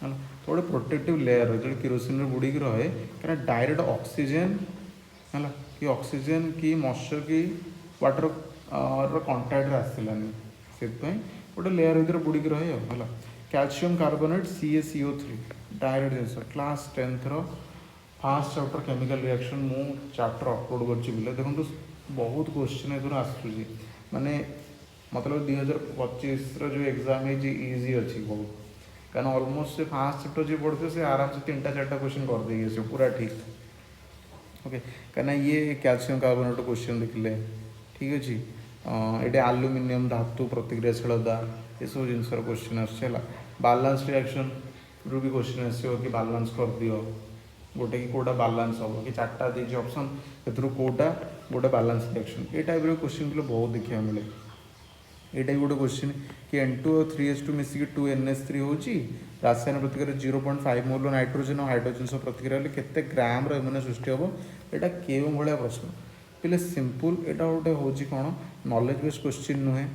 है तो गोटे प्रोटेक्टिव लेयर जो किरोसिन बुड़ी रहे कहीं डायरेक्ट ऑक्सीजन है कि ऑक्सीजन कि मॉइस्चर कि वाटर कंटाक्ट आसलानी से गोटे लेयर भर बुड़ी रहे है कैल्शियम कार्बोनेट CaCO3 डायरेक्ट जिन class 10th first chapter chemical reaction मु चैप्टर अपलोड कर देखो बहुत क्वेश्चन ए आसूँ माने मतलब 2025 जो एग्जाम है इजी अच्छी बहुत कारण ऑलमोस्ट से फास्ट चैप्टर जी पढ़ते से आराम से 3-4 क्वेश्चन कर देगी पूरा ठीक ओके कहीं ये कैल्शियम कार्बोनेट क्वेश्चन देखिले ठीक अच्छे ये आलुमिनियम धातु प्रतिक्रियाशीलता ये सब जिन क्वेश्चन आसला बालांस रिएक्शन रू भी क्वेश्चन आसो कि बालांस कर दियो गोटे कि कौटा बालांस हम कि 4टा दीजिए ऑप्शन से कौटा गोटे बालांस रिएक्शन ये टाइप क्वेश्चन बहुत देखा मिले এইটা ବି ଗୋଟେ କ୍ୱେଶ୍ଚିନ୍ କି N2 ଆଉ 3H2 ମିଶିକି 2NH3 ହେଉଛି। ରାସାୟନ ପ୍ରତିକ୍ରିୟାରେ 0.5 ମୋଲ୍ ନାଇଟ୍ରୋଜେନ୍ ଆଉ ହାଇଡ୍ରୋଜେନ୍ ସହ ପ୍ରତିକ୍ରିୟା ହେଲେ କେତେ ଗ୍ରାମର ଏମୋନିଆ ସୃଷ୍ଟି ହେବ? ଏଇଟା କେଉଁ ଭଳିଆ ପ୍ରଶ୍ନ? ପିଲେ ସିମ୍ପଲ୍, ଏଇଟା ଗୋଟେ ହେଉଛି କ'ଣ ନଲେଜ୍ ବେସ୍ କ୍ୱେଶ୍ଚିନ୍ ନୁହେଁ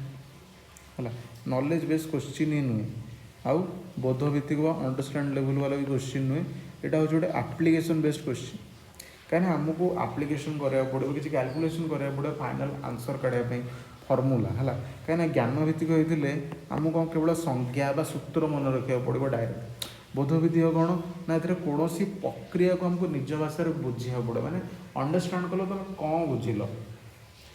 ହେଲା, ନଲେଜ୍ ବେସ୍ କ୍ୱେଶ୍ଚିନ୍ ହିଁ ନୁହେଁ, ଆଉ ବୋଧଭିତ୍ତିକ ବା ଅଣ୍ଡରଷ୍ଟାଣ୍ଡ ଲେଭେଲ୍ ବାଲା ବି କ୍ୱେଶ୍ଚିନ୍ ନୁହେଁ। ଏଇଟା ହେଉଛି ଗୋଟେ ଆପ୍ଲିକେସନ୍ ବେସ୍ଡ କ୍ୱେଶ୍ଚିନ୍। କାହିଁକିନା ଆମକୁ ଆପ୍ଲିକେସନ୍ କରିବାକୁ ପଡ଼ିବ, କିଛି କ୍ୟାଲକୁଲେସନ୍ କରିବାକୁ ପଡ଼ିବ ଫାଇନାଲ୍ ଆନ୍ସର୍ କାଢ଼ିବା ପାଇଁ, ଫର୍ମୁଲା ହେଲା। କାହିଁକିନା ଜ୍ଞାନ ଭିତ୍ତିକ ହେଇଥିଲେ ଆମକୁ କ'ଣ କେବଳ ସଂଜ୍ଞା ବା ସୂତ୍ର ମନେ ରଖିବାକୁ ପଡ଼ିବ ଡାଇରେକ୍ଟ। ବୋଧଭିତ୍ତିକ କ'ଣ ନା ଏଥିରେ କୌଣସି ପ୍ରକ୍ରିୟାକୁ ଆମକୁ ନିଜ ଭାଷାରେ ବୁଝିବାକୁ ପଡ଼ିବ, ମାନେ ଅଣ୍ଡରଷ୍ଟାଣ୍ଡ କଲ ତୁମେ କ'ଣ ବୁଝିଲ।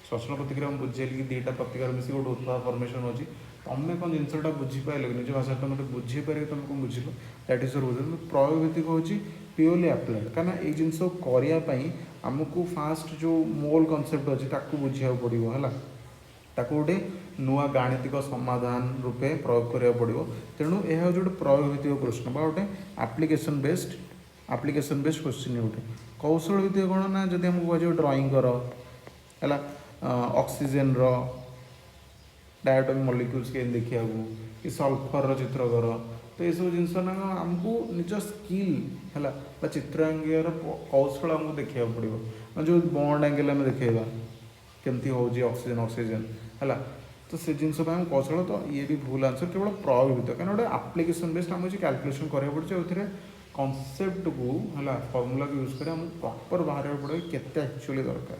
ଶ୍ୱସନ ପ୍ରତିକ୍ରିୟା ମୁଁ ବୁଝେଇଲି କି ଦୁଇଟା ପ୍ରତିକ୍ରିୟା ମିଶିକି ଗୋଟେ ଉତ୍ପାଦ ଫର୍ମେସନ୍ ହେଉଛି, ତୁମେ କ'ଣ ଜିନିଷଟା ବୁଝିପାରିଲ କି ନିଜ ଭାଷାରେ ତୁମେ ବୁଝିପାରିବ ତୁମେ କ'ଣ ବୁଝିଲ, ଦ୍ୟାଟ୍ ଇଜ୍ ରୁଲ୍। ପ୍ରୟୋଗ ଭିତ୍ତିକ ହେଉଛି ପିଓରଲି ଆପ୍ଲାଏଡ୍, କାହିଁକିନା ଏଇ ଜିନିଷ କରିବା ପାଇଁ ଆମକୁ ଫାଷ୍ଟ ଯେଉଁ ମୋଲ୍ କନସେପ୍ଟ ଅଛି ତାକୁ ବୁଝିବାକୁ ପଡ଼ିବ ହେଲା, ତାକୁ ଗୋଟେ ନୂଆ ଗାଣିତିକ ସମାଧାନ ରୂପେ ପ୍ରୟୋଗ କରିବାକୁ ପଡ଼ିବ। ତେଣୁ ଏହା ହେଉଛି ଗୋଟେ ପ୍ରୟୋଗ ଭିତ୍ତିକ ପ୍ରଶ୍ନ ବା ଗୋଟେ ଆପ୍ଲିକେସନ୍ ବେସ୍ଡ କ୍ୱେଶ୍ଚିନ୍। ଗୋଟେ କୌଶଳ ଭିତ୍ତିକ କ'ଣ ନା ଯଦି ଆମକୁ କୁହାଯିବ ଡ୍ରଇଂ କର ହେଲା, ଅକ୍ସିଜେନ୍ର ଡାଇଆଟୋମିକ୍ ମଲିକ୍ୟୁଲ୍ସ କେମିତି ଦେଖିବାକୁ, କି ସଲ୍ଫର୍ର ଚିତ୍ର କର, ତ ଏସବୁ ଜିନିଷ ନା ଆମକୁ ନିଜ ସ୍କିଲ୍ ହେଲା ବା ଚିତ୍ର ଆଙ୍କିବାର କୌଶଳ ଆମକୁ ଦେଖିବାକୁ ପଡ଼ିବ। ଯେଉଁ ବଣ୍ଡ ଆଙ୍ଗେଲ୍ ଆମେ ଦେଖେଇବା କେମିତି ହେଉଛି ଅକ୍ସିଜେନ୍ ହେଲା, ତ ସେ ଜିନିଷ ପାଇଁ ଆମ କୌଶଳ, ତ ଇଏ ବି ଭୁଲ ଆନ୍ସର୍, କେବଳ ପ୍ରୟୋଗ ଭିତ୍ତିକ। କାରଣ ଗୋଟେ ଆପ୍ଲିକେସନ୍ ବେସ୍ଡ ଆମକୁ କିଛି କ୍ୟାଲକୁଲେସନ୍ କରିବାକୁ ପଡ଼ୁଛି, ଏଥିରେ କନସେପ୍ଟକୁ ହେଲା ଫର୍ମୁଲାକୁ ୟୁଜ୍ କରି ଆମକୁ ପ୍ରପର୍ ବାହାରିବାକୁ ପଡ଼ିବ କେତେ ଆକ୍ଚୁଆଲି ଦରକାର।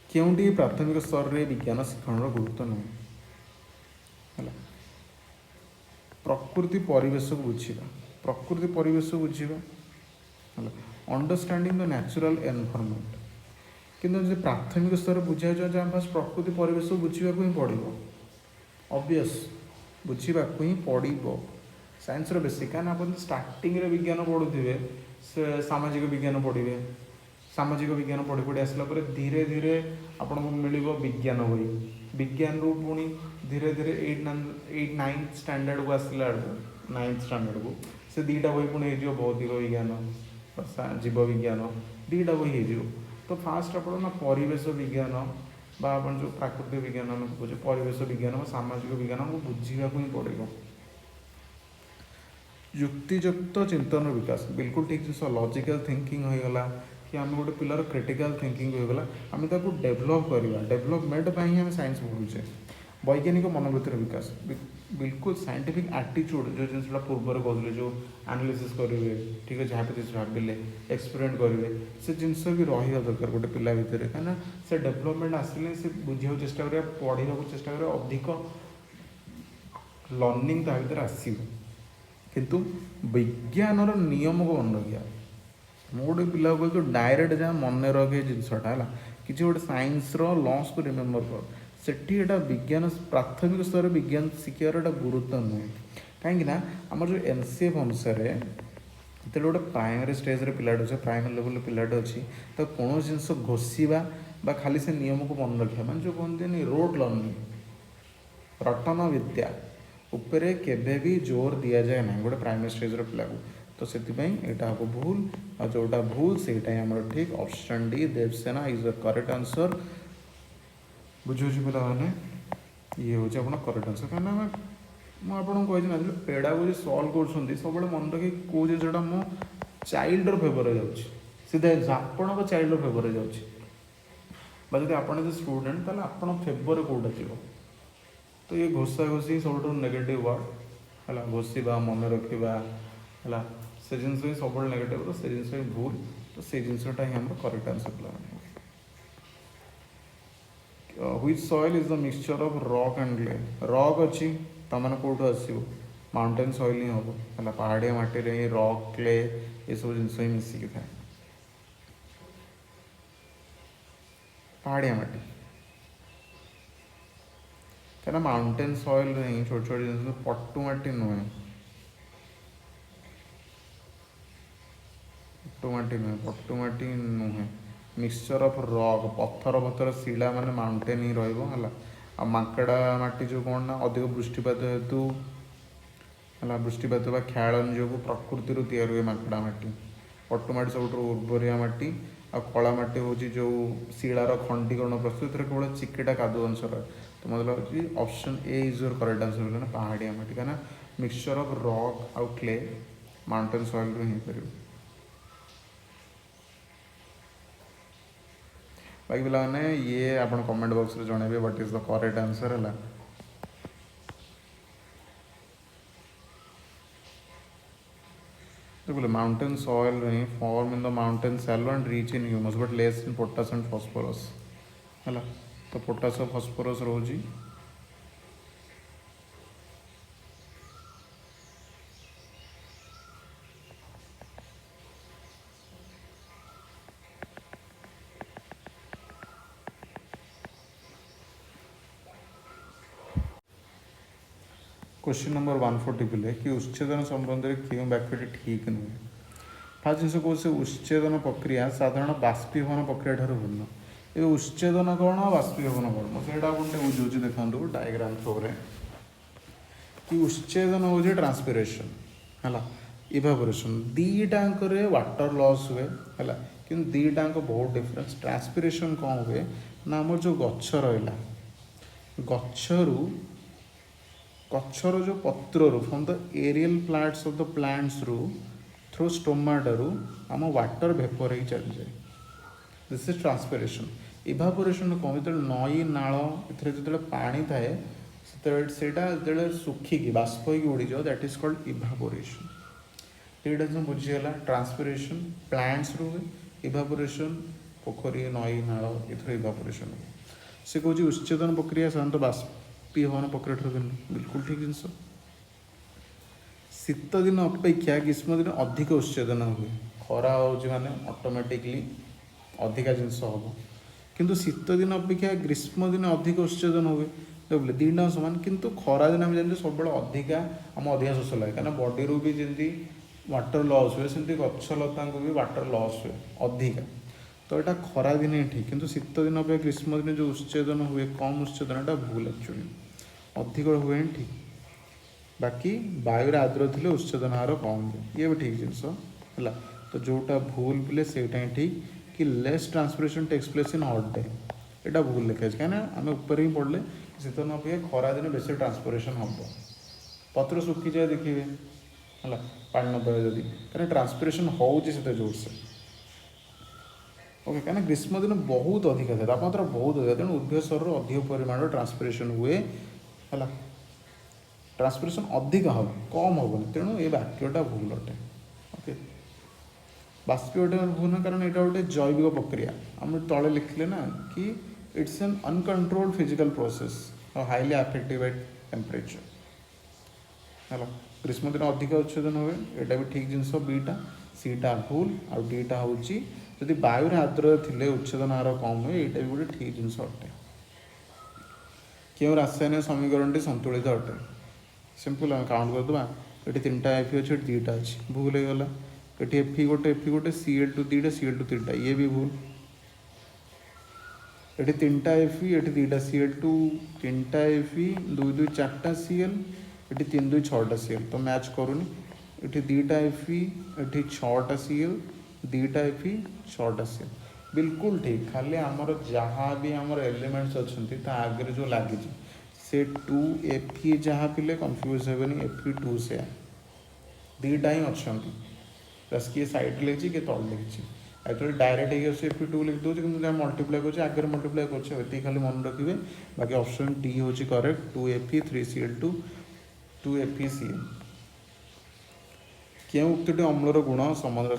କେଉଁଠି ପ୍ରାଥମିକ ସ୍ତରରେ ବିଜ୍ଞାନ ଶିକ୍ଷଣର ଗୁରୁତ୍ୱ ନୁହେଁ ହେଲା, ପ୍ରକୃତି ପରିବେଶକୁ ବୁଝିବା ହେଲା, ଅଣ୍ଡରଷ୍ଟାଣ୍ଡିଂ ଦ ନ୍ୟାଚୁରାଲ୍ ଏନଭାରମେଣ୍ଟ। କିନ୍ତୁ ଯଦି ପ୍ରାଥମିକ ସ୍ତରରେ ବୁଝିବାକୁ ଚାହୁଁଛୁ ଆମେ ଫାଷ୍ଟ ପ୍ରକୃତି ପରିବେଶକୁ ବୁଝିବାକୁ ହିଁ ପଡ଼ିବ, ଅବଭିୟସ୍ ବୁଝିବାକୁ ହିଁ ପଡ଼ିବ। ସାଇନ୍ସର ବେସିକ୍, କାହିଁକିନା ଆପଣ ଷ୍ଟାର୍ଟିଂରେ ବିଜ୍ଞାନ ପଢ଼ୁଥିବେ, ସେ ସାମାଜିକ ବିଜ୍ଞାନ ପଢ଼ିବେ, ସାମାଜିକ ବିଜ୍ଞାନ ପଢ଼ି ପଢ଼ି ଆସିଲା ପରେ ଧୀରେ ଧୀରେ ଆପଣଙ୍କୁ ମିଳିବ ବିଜ୍ଞାନ ବହି, ବିଜ୍ଞାନରୁ ପୁଣି ଧୀରେ ଧୀରେ 8-9 ଷ୍ଟାଣ୍ଡାର୍ଡ଼କୁ ଆସିଲା ବେଳକୁ, 9th ଷ୍ଟାଣ୍ଡାର୍ଡ଼କୁ ସେ ଦୁଇଟା ବହି ପୁଣି ହେଇଯିବ ଭୌତିକ ବିଜ୍ଞାନ, ଜୀବ ବିଜ୍ଞାନ, ଦୁଇଟା ବହି ହେଇଯିବ। ତ ଫାଷ୍ଟ ଆପଣ ନା ପରିବେଶ ବିଜ୍ଞାନ ବା ଆପଣ ଯେଉଁ ପ୍ରାକୃତିକ ବିଜ୍ଞାନ ଆମେ କହୁଛେ ପରିବେଶ ବିଜ୍ଞାନ ବା ସାମାଜିକ ବିଜ୍ଞାନ ଆମକୁ ବୁଝିବାକୁ ହିଁ ପଡ଼ିବ। ଯୁକ୍ତିଯୁକ୍ତ ଚିନ୍ତନର ବିକାଶ, ବିଲକୁଲ ଠିକ୍ ଜିନିଷ, ଲଜିକାଲ୍ ଥିଙ୍କିଂ ହୋଇଗଲା କି ଆମେ ଗୋଟେ ପିଲାର କ୍ରିଟିକାଲ୍ ଥିଙ୍କିଂ ହୋଇଗଲା, ଆମେ ତାକୁ ଡେଭଲପ୍ କରିବା, ଡେଭଲପମେଣ୍ଟ ପାଇଁ ହିଁ ଆମେ ସାଇନ୍ସ ପଢ଼ୁଛେ। ବୈଜ୍ଞାନିକ ମନୋବୃତ୍ତିର ବିକାଶ, ବିଲକୁଲ ସାଇଣ୍ଟିଫିକ୍ ଆଟିଚ୍ୟୁଡ଼୍, ଯେଉଁ ଜିନିଷଟା ପୂର୍ବରୁ କହୁଥିଲେ, ଯେଉଁ ଆନାଲିସିସ୍ କରିବେ, ଠିକ୍ ଅଛି, ହାଇପୋଥେସିସ୍ ଭାବିଲେ, ଏକ୍ସପେରିମେଣ୍ଟ କରିବେ, ସେ ଜିନିଷ ବି ରହିବା ଦରକାର ଗୋଟେ ପିଲା ଭିତରେ। କାହିଁକିନା ସେ ଡେଭଲପମେଣ୍ଟ ଆସିଲେ ସେ ବୁଝିବାକୁ ଚେଷ୍ଟା କରିବା, ପଢ଼ିବାକୁ ଚେଷ୍ଟା କରିବା, ଅଧିକ ଲର୍ଣ୍ଣିଂ ତା ଭିତରେ ଆସିବ। କିନ୍ତୁ ବିଜ୍ଞାନର ନିୟମକୁ ମନେ ରଖିବା, ମୁଁ ଗୋଟେ ପିଲାକୁ କହିଲି ତୁ ଡାଇରେକ୍ଟ ଯାହା ମନେ ରଖେ ଜିନିଷଟା ହେଲା, କିଛି ଗୋଟେ ସାଇନ୍ସର ଲସ୍କୁ ରିମେମ୍ବର କର, ସେଠି ଏଇଟା ବିଜ୍ଞାନ ପ୍ରାଥମିକ ସ୍ତରରେ ବିଜ୍ଞାନ ଶିଖିବାର ଏଇଟା ଗୁରୁତ୍ୱ ନୁହେଁ। କାହିଁକିନା ଆମର ଯେଉଁ NCF ଅନୁସାରେ ଯେତେବେଳେ ଗୋଟେ ପ୍ରାଇମେରୀ ଷ୍ଟେଜ୍ରେ ପିଲାଟେ ଅଛି, ପ୍ରାଇମେରୀ ଲେଭେଲର ପିଲାଟେ ଅଛି, ତାକୁ କୌଣସି ଜିନିଷ ଘୋଷିବା ବା ଖାଲି ସେ ନିୟମକୁ ମନେ ରଖିବା, ମାନେ ଯେଉଁ କୁହନ୍ତିନି ରୋଟ୍ ଲର୍ଣ୍ଣିଂ, ରଟନ ବିଦ୍ୟା ଉପରେ କେବେ ବି ଜୋର ଦିଆଯାଏ ନାହିଁ ଗୋଟେ ପ୍ରାଇମେରୀ ଷ୍ଟେଜ୍ର ପିଲାକୁ। ତ ସେଥିପାଇଁ ଏଇଟା ହେବ ଭୁଲ, ଆଉ ଯେଉଁଟା ଭୁଲ ସେଇଟା ହିଁ ଆମର ଠିକ୍। Option D Devasena is the correct answer. ବୁଝୁଛି ପିଲାମାନେ, ଇଏ ହେଉଛି ଆପଣ କରେକ୍ଟ ଆନ୍ସର୍। କାହିଁକିନା ମୁଁ ଆପଣଙ୍କୁ କହିଛି ନା, ଯେତେବେଳେ ପେଡ଼ାଗୋଜି ସଲ୍ଭ କରୁଛନ୍ତି ସବୁବେଳେ ମନେ ରଖି କେଉଁ ଜିନିଷଟା ମୋ ଚାଇଲ୍ଡର ଫେଭରରେ ଯାଉଛି, ସିଧା ଆପଣଙ୍କ ଚାଇଲ୍ଡର ଫେଭରରେ ଯାଉଛି, ବା ଯଦି ଆପଣ ଯଦି ଷ୍ଟୁଡେଣ୍ଟ ତାହେଲେ ଆପଣ ଫେଭରରେ କେଉଁଟା ଥିବ। ତ ଇଏ ଘୋଷାଘୋଷି ସବୁଠୁ ନେଗେଟିଭ୍ ୱାର୍ଡ଼ ହେଲା, ଘୋଷିବା, ମନେ ରଖିବା ହେଲା, ସେ ଜିନିଷ ହିଁ ସବୁବେଳେ ନେଗେଟିଭ୍, ତ ସେ ଜିନିଷ ହିଁ ଭୁଲ। ତ ସେଇ ଜିନିଷଟା ହିଁ ଆମର କରେକ୍ଟ ଆନ୍ସର୍ ପିଲାମାନେ। Which soil is the mixture of rock and clay? Rock ଅଛି, ତାମାନେ କେଉଁଠୁ ଆସିବ, ମାଉଣ୍ଟେନ୍ ସଏଲ୍ ହିଁ ହେବ ହେଲା, ପାହାଡ଼ିଆ ମାଟିରେ ହିଁ ରକ୍, କ୍ଲେ ଏସବୁ ଜିନିଷ ହିଁ ମିଶିକି ଥାଏ, ପାହାଡ଼ିଆ ମାଟି। କାହିଁକିନା ମାଉଣ୍ଟେନ୍ ସଏଲ୍ରେ ହିଁ ଛୋଟ ଛୋଟ ଜିନିଷ, ପଟୁ ମାଟି ନୁହେଁ, ପଟୁ ମାଟି ନୁହେଁ, ମିକ୍ସଚର୍ ଅଫ୍ ରକ୍, ପଥର ଶିଳା ମାନେ ମାଉଣ୍ଟେନ୍ ହିଁ ରହିବ ହେଲା। ଆଉ ମାଙ୍କଡ଼ା ମାଟି ଯେଉଁ କ'ଣ ନା ଅଧିକ ବୃଷ୍ଟିପାତ ହେତୁ ହେଲା, ବୃଷ୍ଟିପାତ ବା କ୍ଷାଳନ ଯୋଗୁଁ ପ୍ରକୃତିରୁ ତିଆରି ହୁଏ ମାଙ୍କଡ଼ା ମାଟି। ପଟୁ ମାଟି ସବୁଠାରୁ ଉର୍ବରିଆ ମାଟି, ଆଉ କଳା ମାଟି ହେଉଛି ଯେଉଁ ଶିଳାର ଖଣ୍ଡୀକରଣ ପ୍ରସ୍ତୁତ, ଏଥିରେ କେବଳ ଚିକିଟା କାଦୁଅ ଅଂଶ ରହେ। तो मतलब होची option A is your correct answer बोले ना पहाड़िया माटी का ना मिक्सचर ऑफ रॉक आउ क्ले माउंटेन सॉइल रू ही करियो बाकी पिलाने ये आप कमेंट बॉक्स में जनइबे what is the correct answer है देखो mountain soil form in the mountain shallow and rich in humus but less in potash and phosphorus है तो पोटास और फॉस्फोरस रोजी क्वेश्चन नंबर 140 पिले कि उच्छेदन संबंध में क्यों वाक्यटी ठीक नुहे फास्ट जिन कौन उच्छेदन प्रक्रिया साधारण बाष्पीभवन प्रक्रिया ठार भिन्न ये उच्छेदन कौन बाष्पीभवन कौन मुझे गोटे बुझे देखो डायग्राम थ्रो कि उच्छेदन हूँ ट्रांसपिरेशन है इवापोरेशन दीटाक वाटर लॉस हुए है कि दीटाक बहुत डिफरेंस ट्रांसपिरेशन कौन हुए ना आम जो गछ रहा गचरू गचर जो पत्र from the aerial plants of the plants रू थ्रू स्टोमाटा रू आम वाटर वेपर ही चली जाए दिस इज ट्रांसपिरेशन इवापोरेशन कौन जो नई नाल जो पानी थाए से सुखिकी बाष्प हो उड़ी जाओ दैट इज कॉल्ड इवापोरेशन ये जो बुझीगला ट्रांसपिरेशन प्लांट्स रू इवापोरेशन पोखरी नई नाल ये इवापोरेशन से कौन उच्छेदन प्रक्रिया साधारणतः बाष्पीभवन प्रक्रिया ठार भिन्न बिल्कुल ठीक जिनस शीत दिन अपेक्षा ग्रीष्म दिन अधिक उच्छेदन हुए खरा हो माने ऑटोमेटिकली अधिका जिनस हम किंतु शीत दिन अपेक्षा ग्रीष्म दिन अधिक उच्छेदन हुए देखिए दुईटा सामान किंतु खरा दिन आम जानते सब अधिका आम अधिका शोष लगे कहीं बडी रू भी जमी वाटर लॉस हुए सेमती गछलता को भी वाटर लॉस हुए अधिका तो यहाँ खरा दिन ही ठीक किंतु शीत दिन अपेक्षा ग्रीष्म दिन जो उच्छेदन हुए कम उच्छेदन यहाँ भूल एक्चुअली अधिक हुए ही ठीक बाकी वायु आर्द्र थे उच्छेदन हार कम हुए ये भी ठीक जिनस है तो जोटा भूल बोले से ठीक कि less transpiration takes place in hot day यहाँ भूल लिखाई कहीं आम ऊपर ही पढ़ले शीत दिन अपेक्षा खरा दिन बेस ट्रांसपिरेशन हम पत्र सुखी जाए देखिए है पानी न पाए जदि कहीं ट्रांसपिरेशन होते जोर से ओके कहीं ग्रीष्म दिन बहुत अधिक था तापमात्रा बहुत अधिक तेणु उभय शरीर अधिक परिमाण ट्रांसपिरेशन हुए है ट्रांसपिरेशन अधिक हम कम हेनी तेणु ये वाक्यटा भूल अटे ओके बाष्पीभवन भूल कारण यहाँ गोटे जैविक प्रक्रिया आम तले लिखले ना कि it's an uncontrolled physical process highly affected by temperature है ग्रीष्म दिन अधिक उच्छेदन हुए यहाँ भी ठीक जिनस बीटा सीटा भूल आ डीटा हूँ जदि वायु आर्द्र थे उच्छेदन हार कम हुए यहाँ भी गोटे ठीक जिनस अटे क्यों रासायनिक समीकरण संतुलित अटे सिंपल आम काउंट करदे ये तीन टा एफी अच्छे दीटा अच्छी भूल हो गला ये एफी गोटे Cl2 दीटा Cl2 तीन ये भी भूल ये तीन टा एफी ये दीटा Cl2 तीन टा एफी दुई दुई चार्टा Cl ये तीन दुई छटा Cl तो मैच करूनी ये दीटा एफी ये छटा Cl दीटा एफी छटा Cl बिल्कुल ठीक खाली आमर जहाँ भी आमर एलिमेंट्स अच्छा आगे जो लगी से 2Fe जहाँ पिले कन्फ्यूज हेनी Fe2 से दीटा ही अच्छा बस किए सैड लिखी किए तल लिखी एक्चुअली डायरेक्ट हो Fe2 लिख दूसरी कि मल्टीप्लाई कर आगे मल्टीप्लाई कर खाली मन रखिए बाकी ऑप्शन डी हूँ करेक्ट 2Fe 3Cl2 2FeCl क्यों उक्ति अम्लर गुण संबंध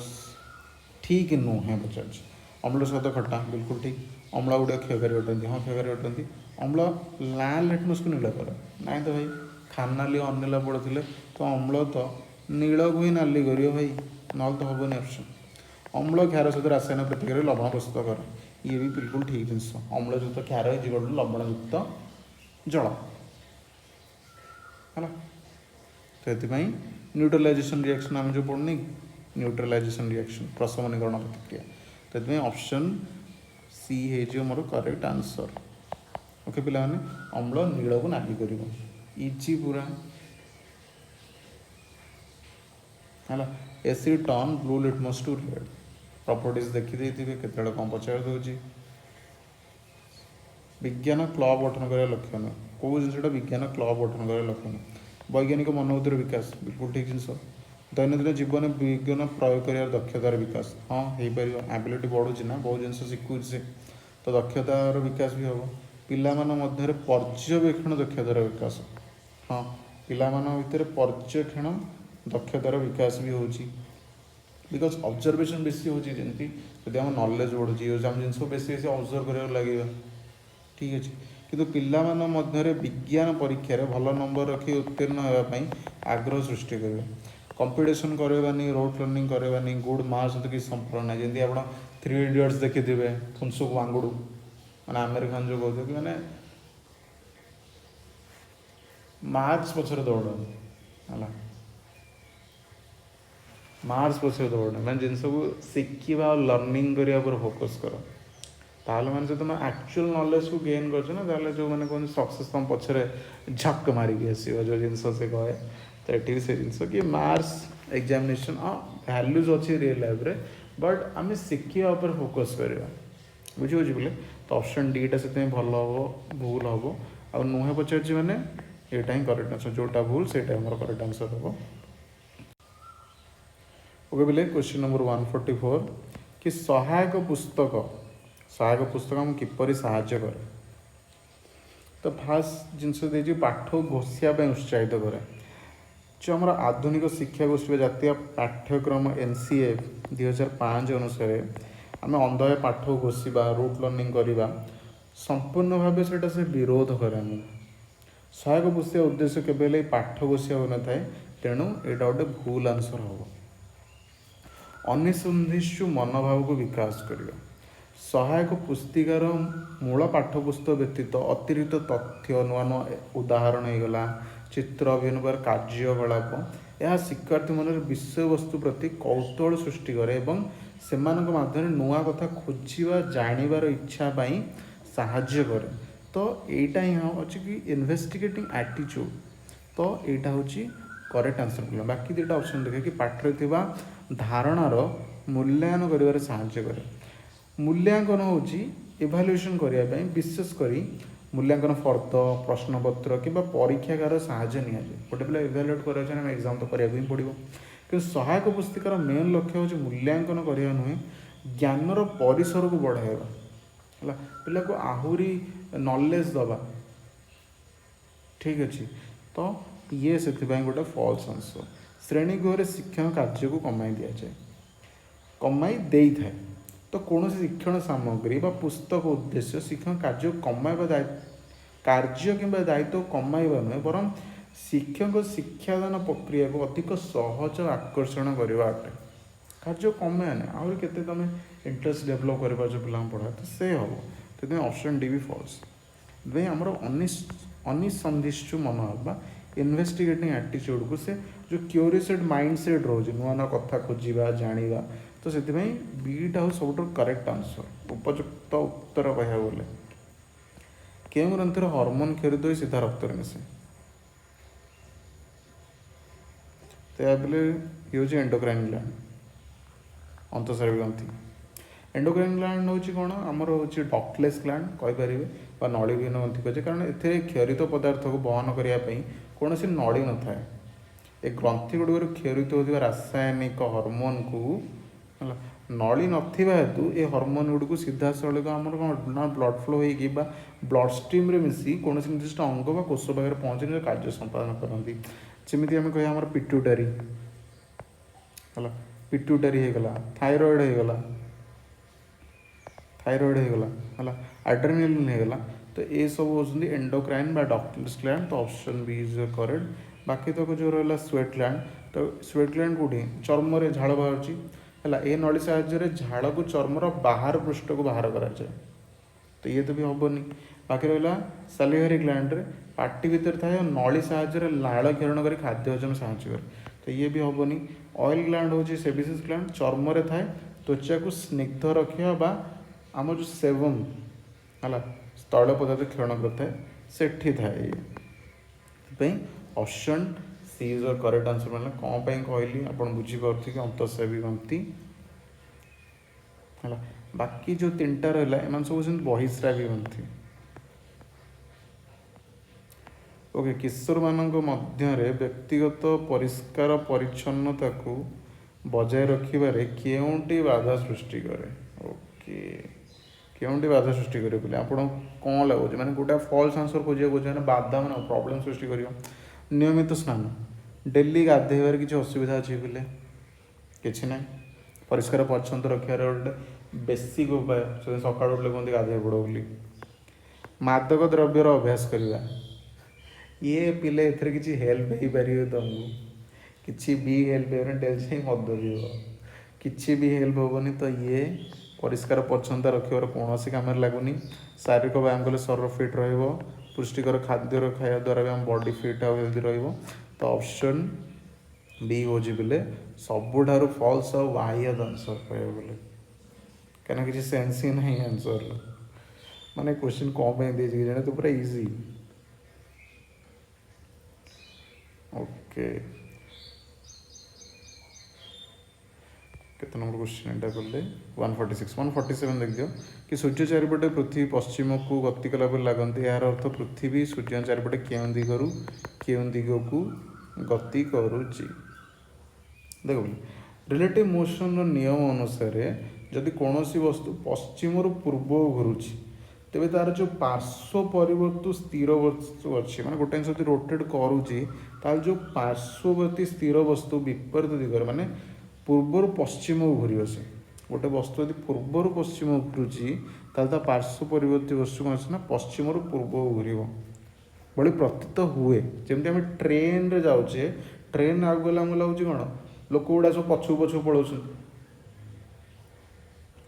ठीक नुहे पचार अम्ल सहित खट्टा बिल्कुल ठीक अम्ल गुड़ा क्षयकारी अटंती हाँ क्षयकारी अटंती अम्ल लाल लिटमस को नील कर ना तो भाई खानाली अनिला पड़े तो अम्ल तो नील को ही नाली कर भाई ना तो हेनी ऑप्शन अम्ल क्षार सहित रासायनिक प्रतिक्रिया लवण प्रस्तुत कर ये भी बिल्कुल ठीक जिनस अम्लयुक्त क्षार हो लवणयुक्त जल है तो ये न्यूट्रलाइजेशन रिएक्शन आम जो पढ़नी न्यूट्रलाइजेशन रिएक्शन प्रशमनीकरण प्रतिक्रिया तो ये ऑप्शन सी है मोर करेक्ट आंसर ओके पिला अम्ल नील को नाली कर इजी पूरा है acid turn blue litmus to red properties देखी देते कौन पचार दूसरी विज्ञान क्लब गठन कर लक्ष्य नुह कौ जिनसा विज्ञान क्लब गठन कर लक्ष्य नुह वैज्ञानिक मनोबुद्धिर विकास बिल्कुल ठीक जिन दैनन्दिन जीवन विज्ञान प्रयोग कर दक्षतार विकास हाँ हो पार एबिलिटी बढ़ुची ना बहुत जिन शिखुचे से तो दक्षतार विकास भी हम पिलामान मध्य पर्यवेक्षण दक्षतार विकास हाँ पिलामान भितर पर्यवेक्षण दक्षतार विकास भी हो बिकज ऑब्जर्वेशन बेसी होती जमी जब आम नॉलेज बढ़ुची आम जिन बेस बेस ऑब्जर्व कर लगे ठीक अच्छे किंतु पिलामान मध्य विज्ञान परीक्षार भल नंबर रखी उत्तीर्ण होगापी आग्रह सृष्टि करेंगे कंपिटिशन करवानी रोड लर्निंग करवानी गुड मार्क्स सहित किसी संपर्क ना जमी आप 3 इडियट्स देखिथे फुनसुक वांगुड़ू मैंने आमिर खान जो कहते कि मैंने मार्क्स पचर दौड़ है मार्क्स पचर दौड़ मैंने जिन सब शिखा और लर्निंग करने फोकस कर ताल मैंने जो तुम एक्चुअल नॉलेज को गेन कर जो मैंने कहते सक्सेस तुम पचर झक मारिकी आसो जो जिन से कहे तो ये से जिन कि मार्क्स एग्जामिनेशन हाँ भैल्यूज अच्छी रियल लाइफ रे बट आम शिखा फोकस करवा बुझे बोले तो ऑप्शन डीटा से भल हम भूल हम आ नुहे पचार मैंने यहाँ ही करेक्ट आंसर जोटा भूल से करेक्ट आंसर हम ओके बोले क्वेश्चन नंबर 144 कि सहायक पुस्तक आम किपर साहाय्य करे तो फास्ट जिनस पाठ घोषापी उत्साहित कै जो आम आधुनिक शिक्षा गोष्ठी जातीय पाठ्यक्रम NCA 2005 अनुसार आम अंधे पाठ घोषा रूट लर्निंग करवा संपूर्ण भाव से विरोध करे सहायक पुस्तक उद्देश्य केवल पाठ घोषा हो न था तेणु यहाँ गोटे भूल आंसर हम अनिसंधिष्टु मनोभाव को विकास करवा सहायक पुस्तिकार मूल पाठ्यपुस्तक व्यतीत अतिरिक्त तथ्य नुआ नुआ उदाहरण होगला चित्र अभिनवर कार्यकलाप यह शिक्षार्थी मन विषय वस्तु प्रति कौतूहल सृष्टि करे से मध्यम नुआ कथा खोजा जानवर इच्छा साहाय्य करे तो यहीटा ही हाँ अच्छे कि इन्वेस्टिगेटिंग एटीट्यूड तो यहाँ हूँ करेक्ट आंसर बोला बाकी दुटा ऑप्शन देखे कि पाठरे थिबा धारणार मूल्यांकन करिवारे साहाय्य करे मूल्यांकन हूँ इभाल्युएसन करने विशेषकर मूल्यांकन फर्द प्रश्नपत्र कि परीक्षागार साहाय्य नि गोटे पिला इभाल्युएट कराने एग्जाम तो कराया ही पड़ो कि सहायक पुस्तिकार मेन लक्ष्य हूँ मूल्यांकन करने नुहे ज्ञानर परिसर को बढ़ावा है पिला को आहरी नॉलेज दबा ठीक अच्छे तो ये से गोटे फॉल्स आंसर श्रेणी गृह शिक्षण कार्य को कमाई दि जाए कमाई दे थाए तो कौन शिक्षण सामग्री बा पुस्तक उद्देश्य शिक्षण कार्य कमाइबा कार्य कि दायित्व कमाइबा नुहे बर शिक्षक शिक्षादान प्रक्रिया को अधिक सहज आकर्षण करवा अटे कार्य कमाने आहरी केते तुम इंटरेस्ट डेभलप कर पिला पढ़ा तो से हम तो ऑप्शन डी भी फॉल्स आमर अनिसंधिष्टु मनोभाव इन्वेस्टिगेटिंग एटीट्यूड को से जो क्यूरियस माइंड सेट रोज नुआ नुआ कथा खोजा जाना तो से बीटा हूँ सब करेक्ट आंसर उपयुक्त उत्तर कह बोले क्यों ग्रंथि हॉर्मोन क्षरित हो सीधा रक्त मिसे तो या बोले ये हूँ एंडोक्राइन ग्लैंड अंतःस्रावी ग्रंथि एंडोक्राइन ग्लैंड हूँ कौन आमर हूँ डक्टलेस ग्लैंड कहींपारे नड़ीविहीन ग्रंथि कहे कारण ए क्षरित पदार्थ को बहन करने कौन सी नड़ी न था ए ग्रंथि गुड़ क्षरित होता रासायनिक हॉर्मोन को नली नथिबा हेतु ए हॉर्मोन गुड़ को सीधा सड़क आम ना ब्लड फ्लो होगी ब्लड स्ट्रीम रे मिसी कौन निर्दिष्ट अंग व कोष पाखे पहुँचे कार्य संपादन करती जमी आम कह पिट्यूटारी है पिट्यूटारी होगला थायरॉइड होगला है एड्रेनालिन होगला तो ये सब होती एंडोक्राइन बा डक्टलेस ग्लैंड तो ऑप्शन बी इज करेक्ट बाकी तक जो रहा स्वेट ग्लैंड तो स्वेट ग्लैंड कौटी चर्म रे झाड़ बाहर है ये नली साहाय्य झाड़ को चर्मर बाहर पृष्ठ को बाहर कराए तो ये तो भी हेनी बाकी रहा सालिवारी ग्लैंड रे पार्टी भितर थाए नली साहाय्य लाल क्षरण कर खाद्य हजम साहाय्य करे तो ये भी हेनी ऑयल ग्लैंड हूँ सेबिसिस ग्लैंड चर्म रे थाए त्वचा को स्निग्ध रखा बा आम जो सेवम है तैल पदार्थ क्षरण करता है थाए option C is correct answer मैंने कौन कहली आप बुझीपारे कि अंतःस्रावी ग्रंथि है बाकी जो 3टा रहा एम सब बहिस्रावी ग्रंथि ओके किशोर मानक मध्यरे व्यक्तिगत परिष्कार परिच्छन्नताକୁ बजाय रखिबारे केउंटी बाधा सृष्टि करे ओके केउंटी बाधा सृष्टि करे बोले आपण कौन लगुच माने गोटा फॉल्स आंसर खोजिया खोज माने बाधा माने प्रॉब्लम सृष्टि करियो नियमित स्नान डेली गाधेबार किसी असुविधा अच्छी बोले किसी ना परिष्कार परिच्छन्न रखार गोटे बेसिक उपाय से सकाळ उठले कहते गाधे पड़ बोली मादक द्रव्यर अभ्यास करवा ये पिले एथरे किसी हेल्प हो पार तुमको किसी भी हेल्प हो डेली मद पीब किसी भी हेल्प हेनी तो ये परिष्कार परिच्छन्नता रखिबार कौन काम लगुनि शारीरिक व्यायाम कले शरीर फिट रहिबो पुष्टिकर खाद्य खाया द्वारा भी आम बॉडी फिट आ हेल्दी रहिबो तो ऑप्शन बी हो बोले सबुठार फॉल्स और वाह्य आंसर कह बोले कहीं किसी सेंस ही नहीं आंसर माने क्वेश्चन कौन पे दे जाने तो पूरा इजी ओके केते नंबर क्वेश्चन एटा करले 146 147 देख दियो कि सूर्य चारिपटे पृथ्वी पश्चिम को गति कला पर लागंती यार अर्थ पृथ्वी सूर्य चारिपटे केउं दिगो को गति करूची देख रिलेटिव मोशन नियम अनुसार जदि कौन वस्तु पश्चिम पूर्व घुरुची तेरे तार जो पार्श्व परिवर्तु स्थिर वस्तु अच्छी माने गोटे जिनिस रोटेट करुच्ची तार जो पार्श्ववर्ती स्थिर वस्तु विपरीत दिगरे माने पूर्वर पश्चिम घूर से गोटे वस्तु यदि पूर्वर पश्चिम घुरुची तार पार्श्व परिवर्ती वस्तु कौन अच्छे ना पश्चिम पूर्व घूर भाई प्रतीत हुए जमी आम ट्रेन रे जाऊे ट्रेन आगे गला आमको लगुच कौन लोक गुड़ा सब पछू पछू पलाऊँ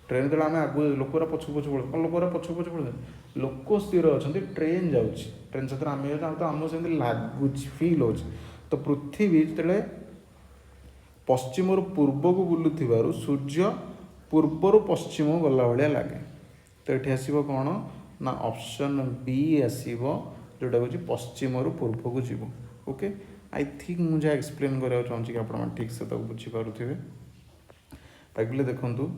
ट्रेन जो आम आगू लोक पछू पछू पड़े कौन लोक पछू पछू पड़े लोक स्थिर अच्छा ट्रेन जाऊँगी ट्रेन सहित आम तो आमको सेमती लगुच फिल हो तो पृथ्वी जो पश्चिम पूर्व को बुलूर सूर्य पूर्वर पश्चिम गला भाया लगे तो ये आसो कौन ना ऑप्शन बी आसो जोटा हूँ पश्चिम पूर्व को जीव ओके आई थिंक मुझे एक्सप्लेन कराया चाहूँगी कि आप ठीक से बुझीपारे बाकी देखूँ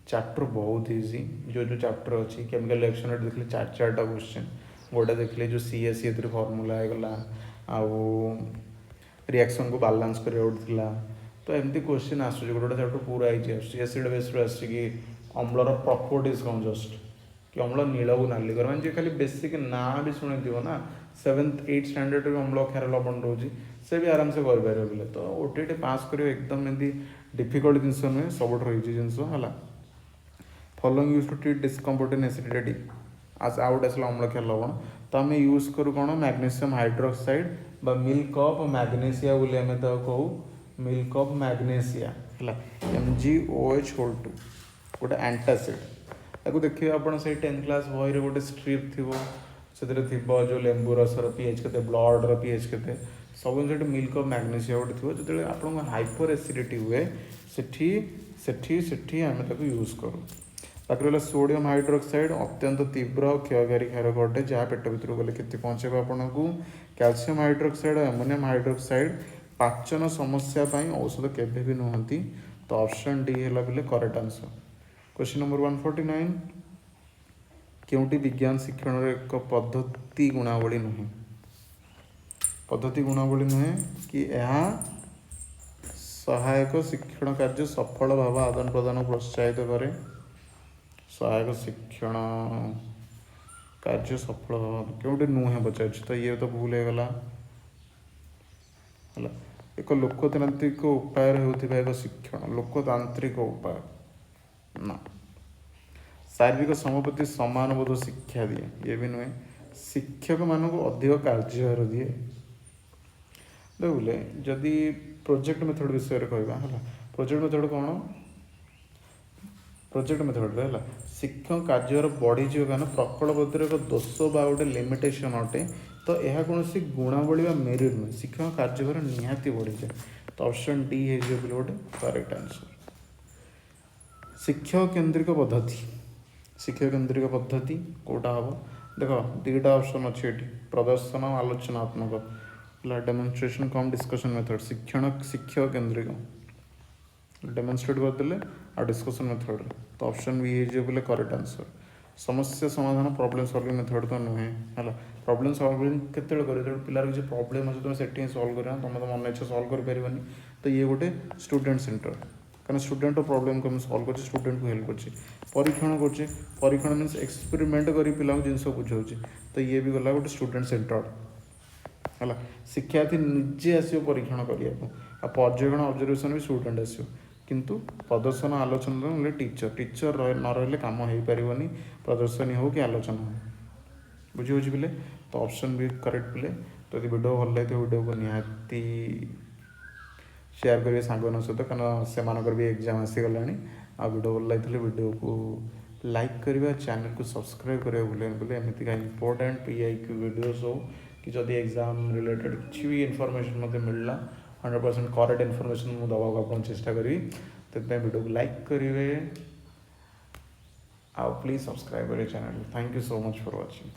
चैप्टर बहुत इजी जो चैप्टर अच्छी केमिकल रिएक्शन देखिए चार्टा क्वेश्चन गोटे देखिए जो सीएससी ए फर्मूला होगा आउ रिएक्शन को बालांस करा तो एमती क्वेश्चन आसूँ गोटे गोटे चैप्टर पूरा इजी एसिड बेस्ड आसिकी अम्लर प्रॉपर्टीज कौन जस्ट कि अम्ल नील को नाली कर मैंने खाली बेसिक ना भी शुणी ना 7th 8th स्टैंडर्ड में अम्ल क्षार लवण रोचे से भी आराम से करें बोले तो ओटीटी पास कर एकदम एमती डिफिकल्ट जिनस नुहे सब इजी जिनस है following use to treat discomfort in acidity आज आउट आसला अम्ल क्षार लवण तो आम यूज करूँ कौन मैग्नेशियम हाइड्रोक्साइड बा मिल्क ऑफ मैग्नेशिया बोली आम तो कहू मिल्क ऑफ मैग्नेशिया है MgOH2 गोटे एंटासिड या देखिए आप 10th क्लास बही गोटे स्ट्रिप थी से जो लेंबू रसर पीएच के ब्लड पीएच के सब जिन मिल्क ऑफ मैग्नेशिया गोटे थी जो आप हाइपर एसिडिटी हुए सेठी आम यूज करूँ बाकी रहा सोडियम हाइड्रोक्साइड अत्यंत तीव्र क्षयकारी क्षारक अटे जहाँ पेट भर गले क्षति पहुँचे आपन को कैल्शियम हाइड्रोक्साइड और एमोनियम हाइड्रोक्साइड पाचन समस्या औषध केवे भी नुहति तो ऑप्शन डी है बोले करेक्ट आंसर क्वेश्चन नंबर 149 केउटी विज्ञान शिक्षण एक पद्धति गुणावली नुहे पद्धति गुणावली नुहे कि यह सहायक शिक्षण कार्य सफल भाव आदान प्रदान प्रोत्साहित करे सहायक शिक्षण कार्य सफल भाव क्योंकि नुहे पचार तो ये तो भूल हो गला है एक लोकतांत्रिक उपाय होता एक शिक्षण लोकतांत्रिक उपाय ना शारीरिक समप्रति समान बोध शिक्षा दिए ये भी नुहे शिक्षक मान को अधिक कार्य दिए बोले जदि प्रोजेक्ट मेथड विषय कहवा है प्रोजेक्ट मेथड कौन प्रोजेक्ट मेथड है शिक्षक कार्य बढ़ीज कारण प्रकल्पतिर एक दोष बा गोटे लिमिटेशन अटे तो यह कौन सी गुणावली मेरिट नुहे शिक्षक कार्य निहाती बढ़ी जाए तो ऑप्शन डी है गोटे करेक्ट आंसर शिक्षक केन्द्रिक पद्धति शिक्षक केन्द्रिक पद्धति कौटा हम देख दुईटा ऑप्शन अच्छे ये प्रदर्शन आलोचनात्मक डेमोन्स्ट्रेशन कम डिस्कशन मेथड शिक्षक केन्द्रिक डेमोन्स्ट्रेट करदे आ डिस्कशन मेथड तो ऑप्शन बी है बोले करेक्ट आंसर समस्या समाधान प्रॉब्लम सॉल्विंग मेथड तो नुहे है प्रॉब्लम सॉल्विंग केते कर पिलार किसी प्रॉब्लम अच्छे तुम से सल्व कर तुम तो मन इच्छा सल्व कर तो ये गोटे स्टूडेंट सेंटर कारण स्टूडेंट प्रॉब्लम को सल्व कर स्टूडेंट को हेल्प कर परीक्षण कर परीक्षण मीन एक्सपेरिमेंट कर पिला जिन बुझाऊँ तो ये भी गला गोटे स्टूडेंट सेंटर है शिक्षार्थी निजे आस परीक्षण करने पर्यवेक्षण ऑब्जर्वेशन भी स्टूडेंट आसो किंतु प्रदर्शन आलोचना ना टीचर टीचर न रही काम हो पारनि प्रदर्शनी हो कि आलोचना हो बुझी बुझी पिले तो ऑप्शन भी करेक्ट पिले तो यदि वीडियो भल लगे वीडियो को निहाती शेयर करेंगे सांग सहित कारण से भी एग्जाम आसीगला आ वीडियो भल लगी वीडियो को लाइक करेंगे चैनल को सब्सक्राइब करेंगे भूलें बोले एमती का इंपोर्टेंट PIQ वीडियोस हो कि जदि एग्जाम रिलेटेड किसी भी इनफॉरमेशन मत मिलला 100% करेक्ट इनफॉरमेशन मुझे दवा आपको चेष्टा करी तो वीडियो को लाइक करेंगे आ प्लीज सब्सक्राइब करेंगे channel thank you so much for watching.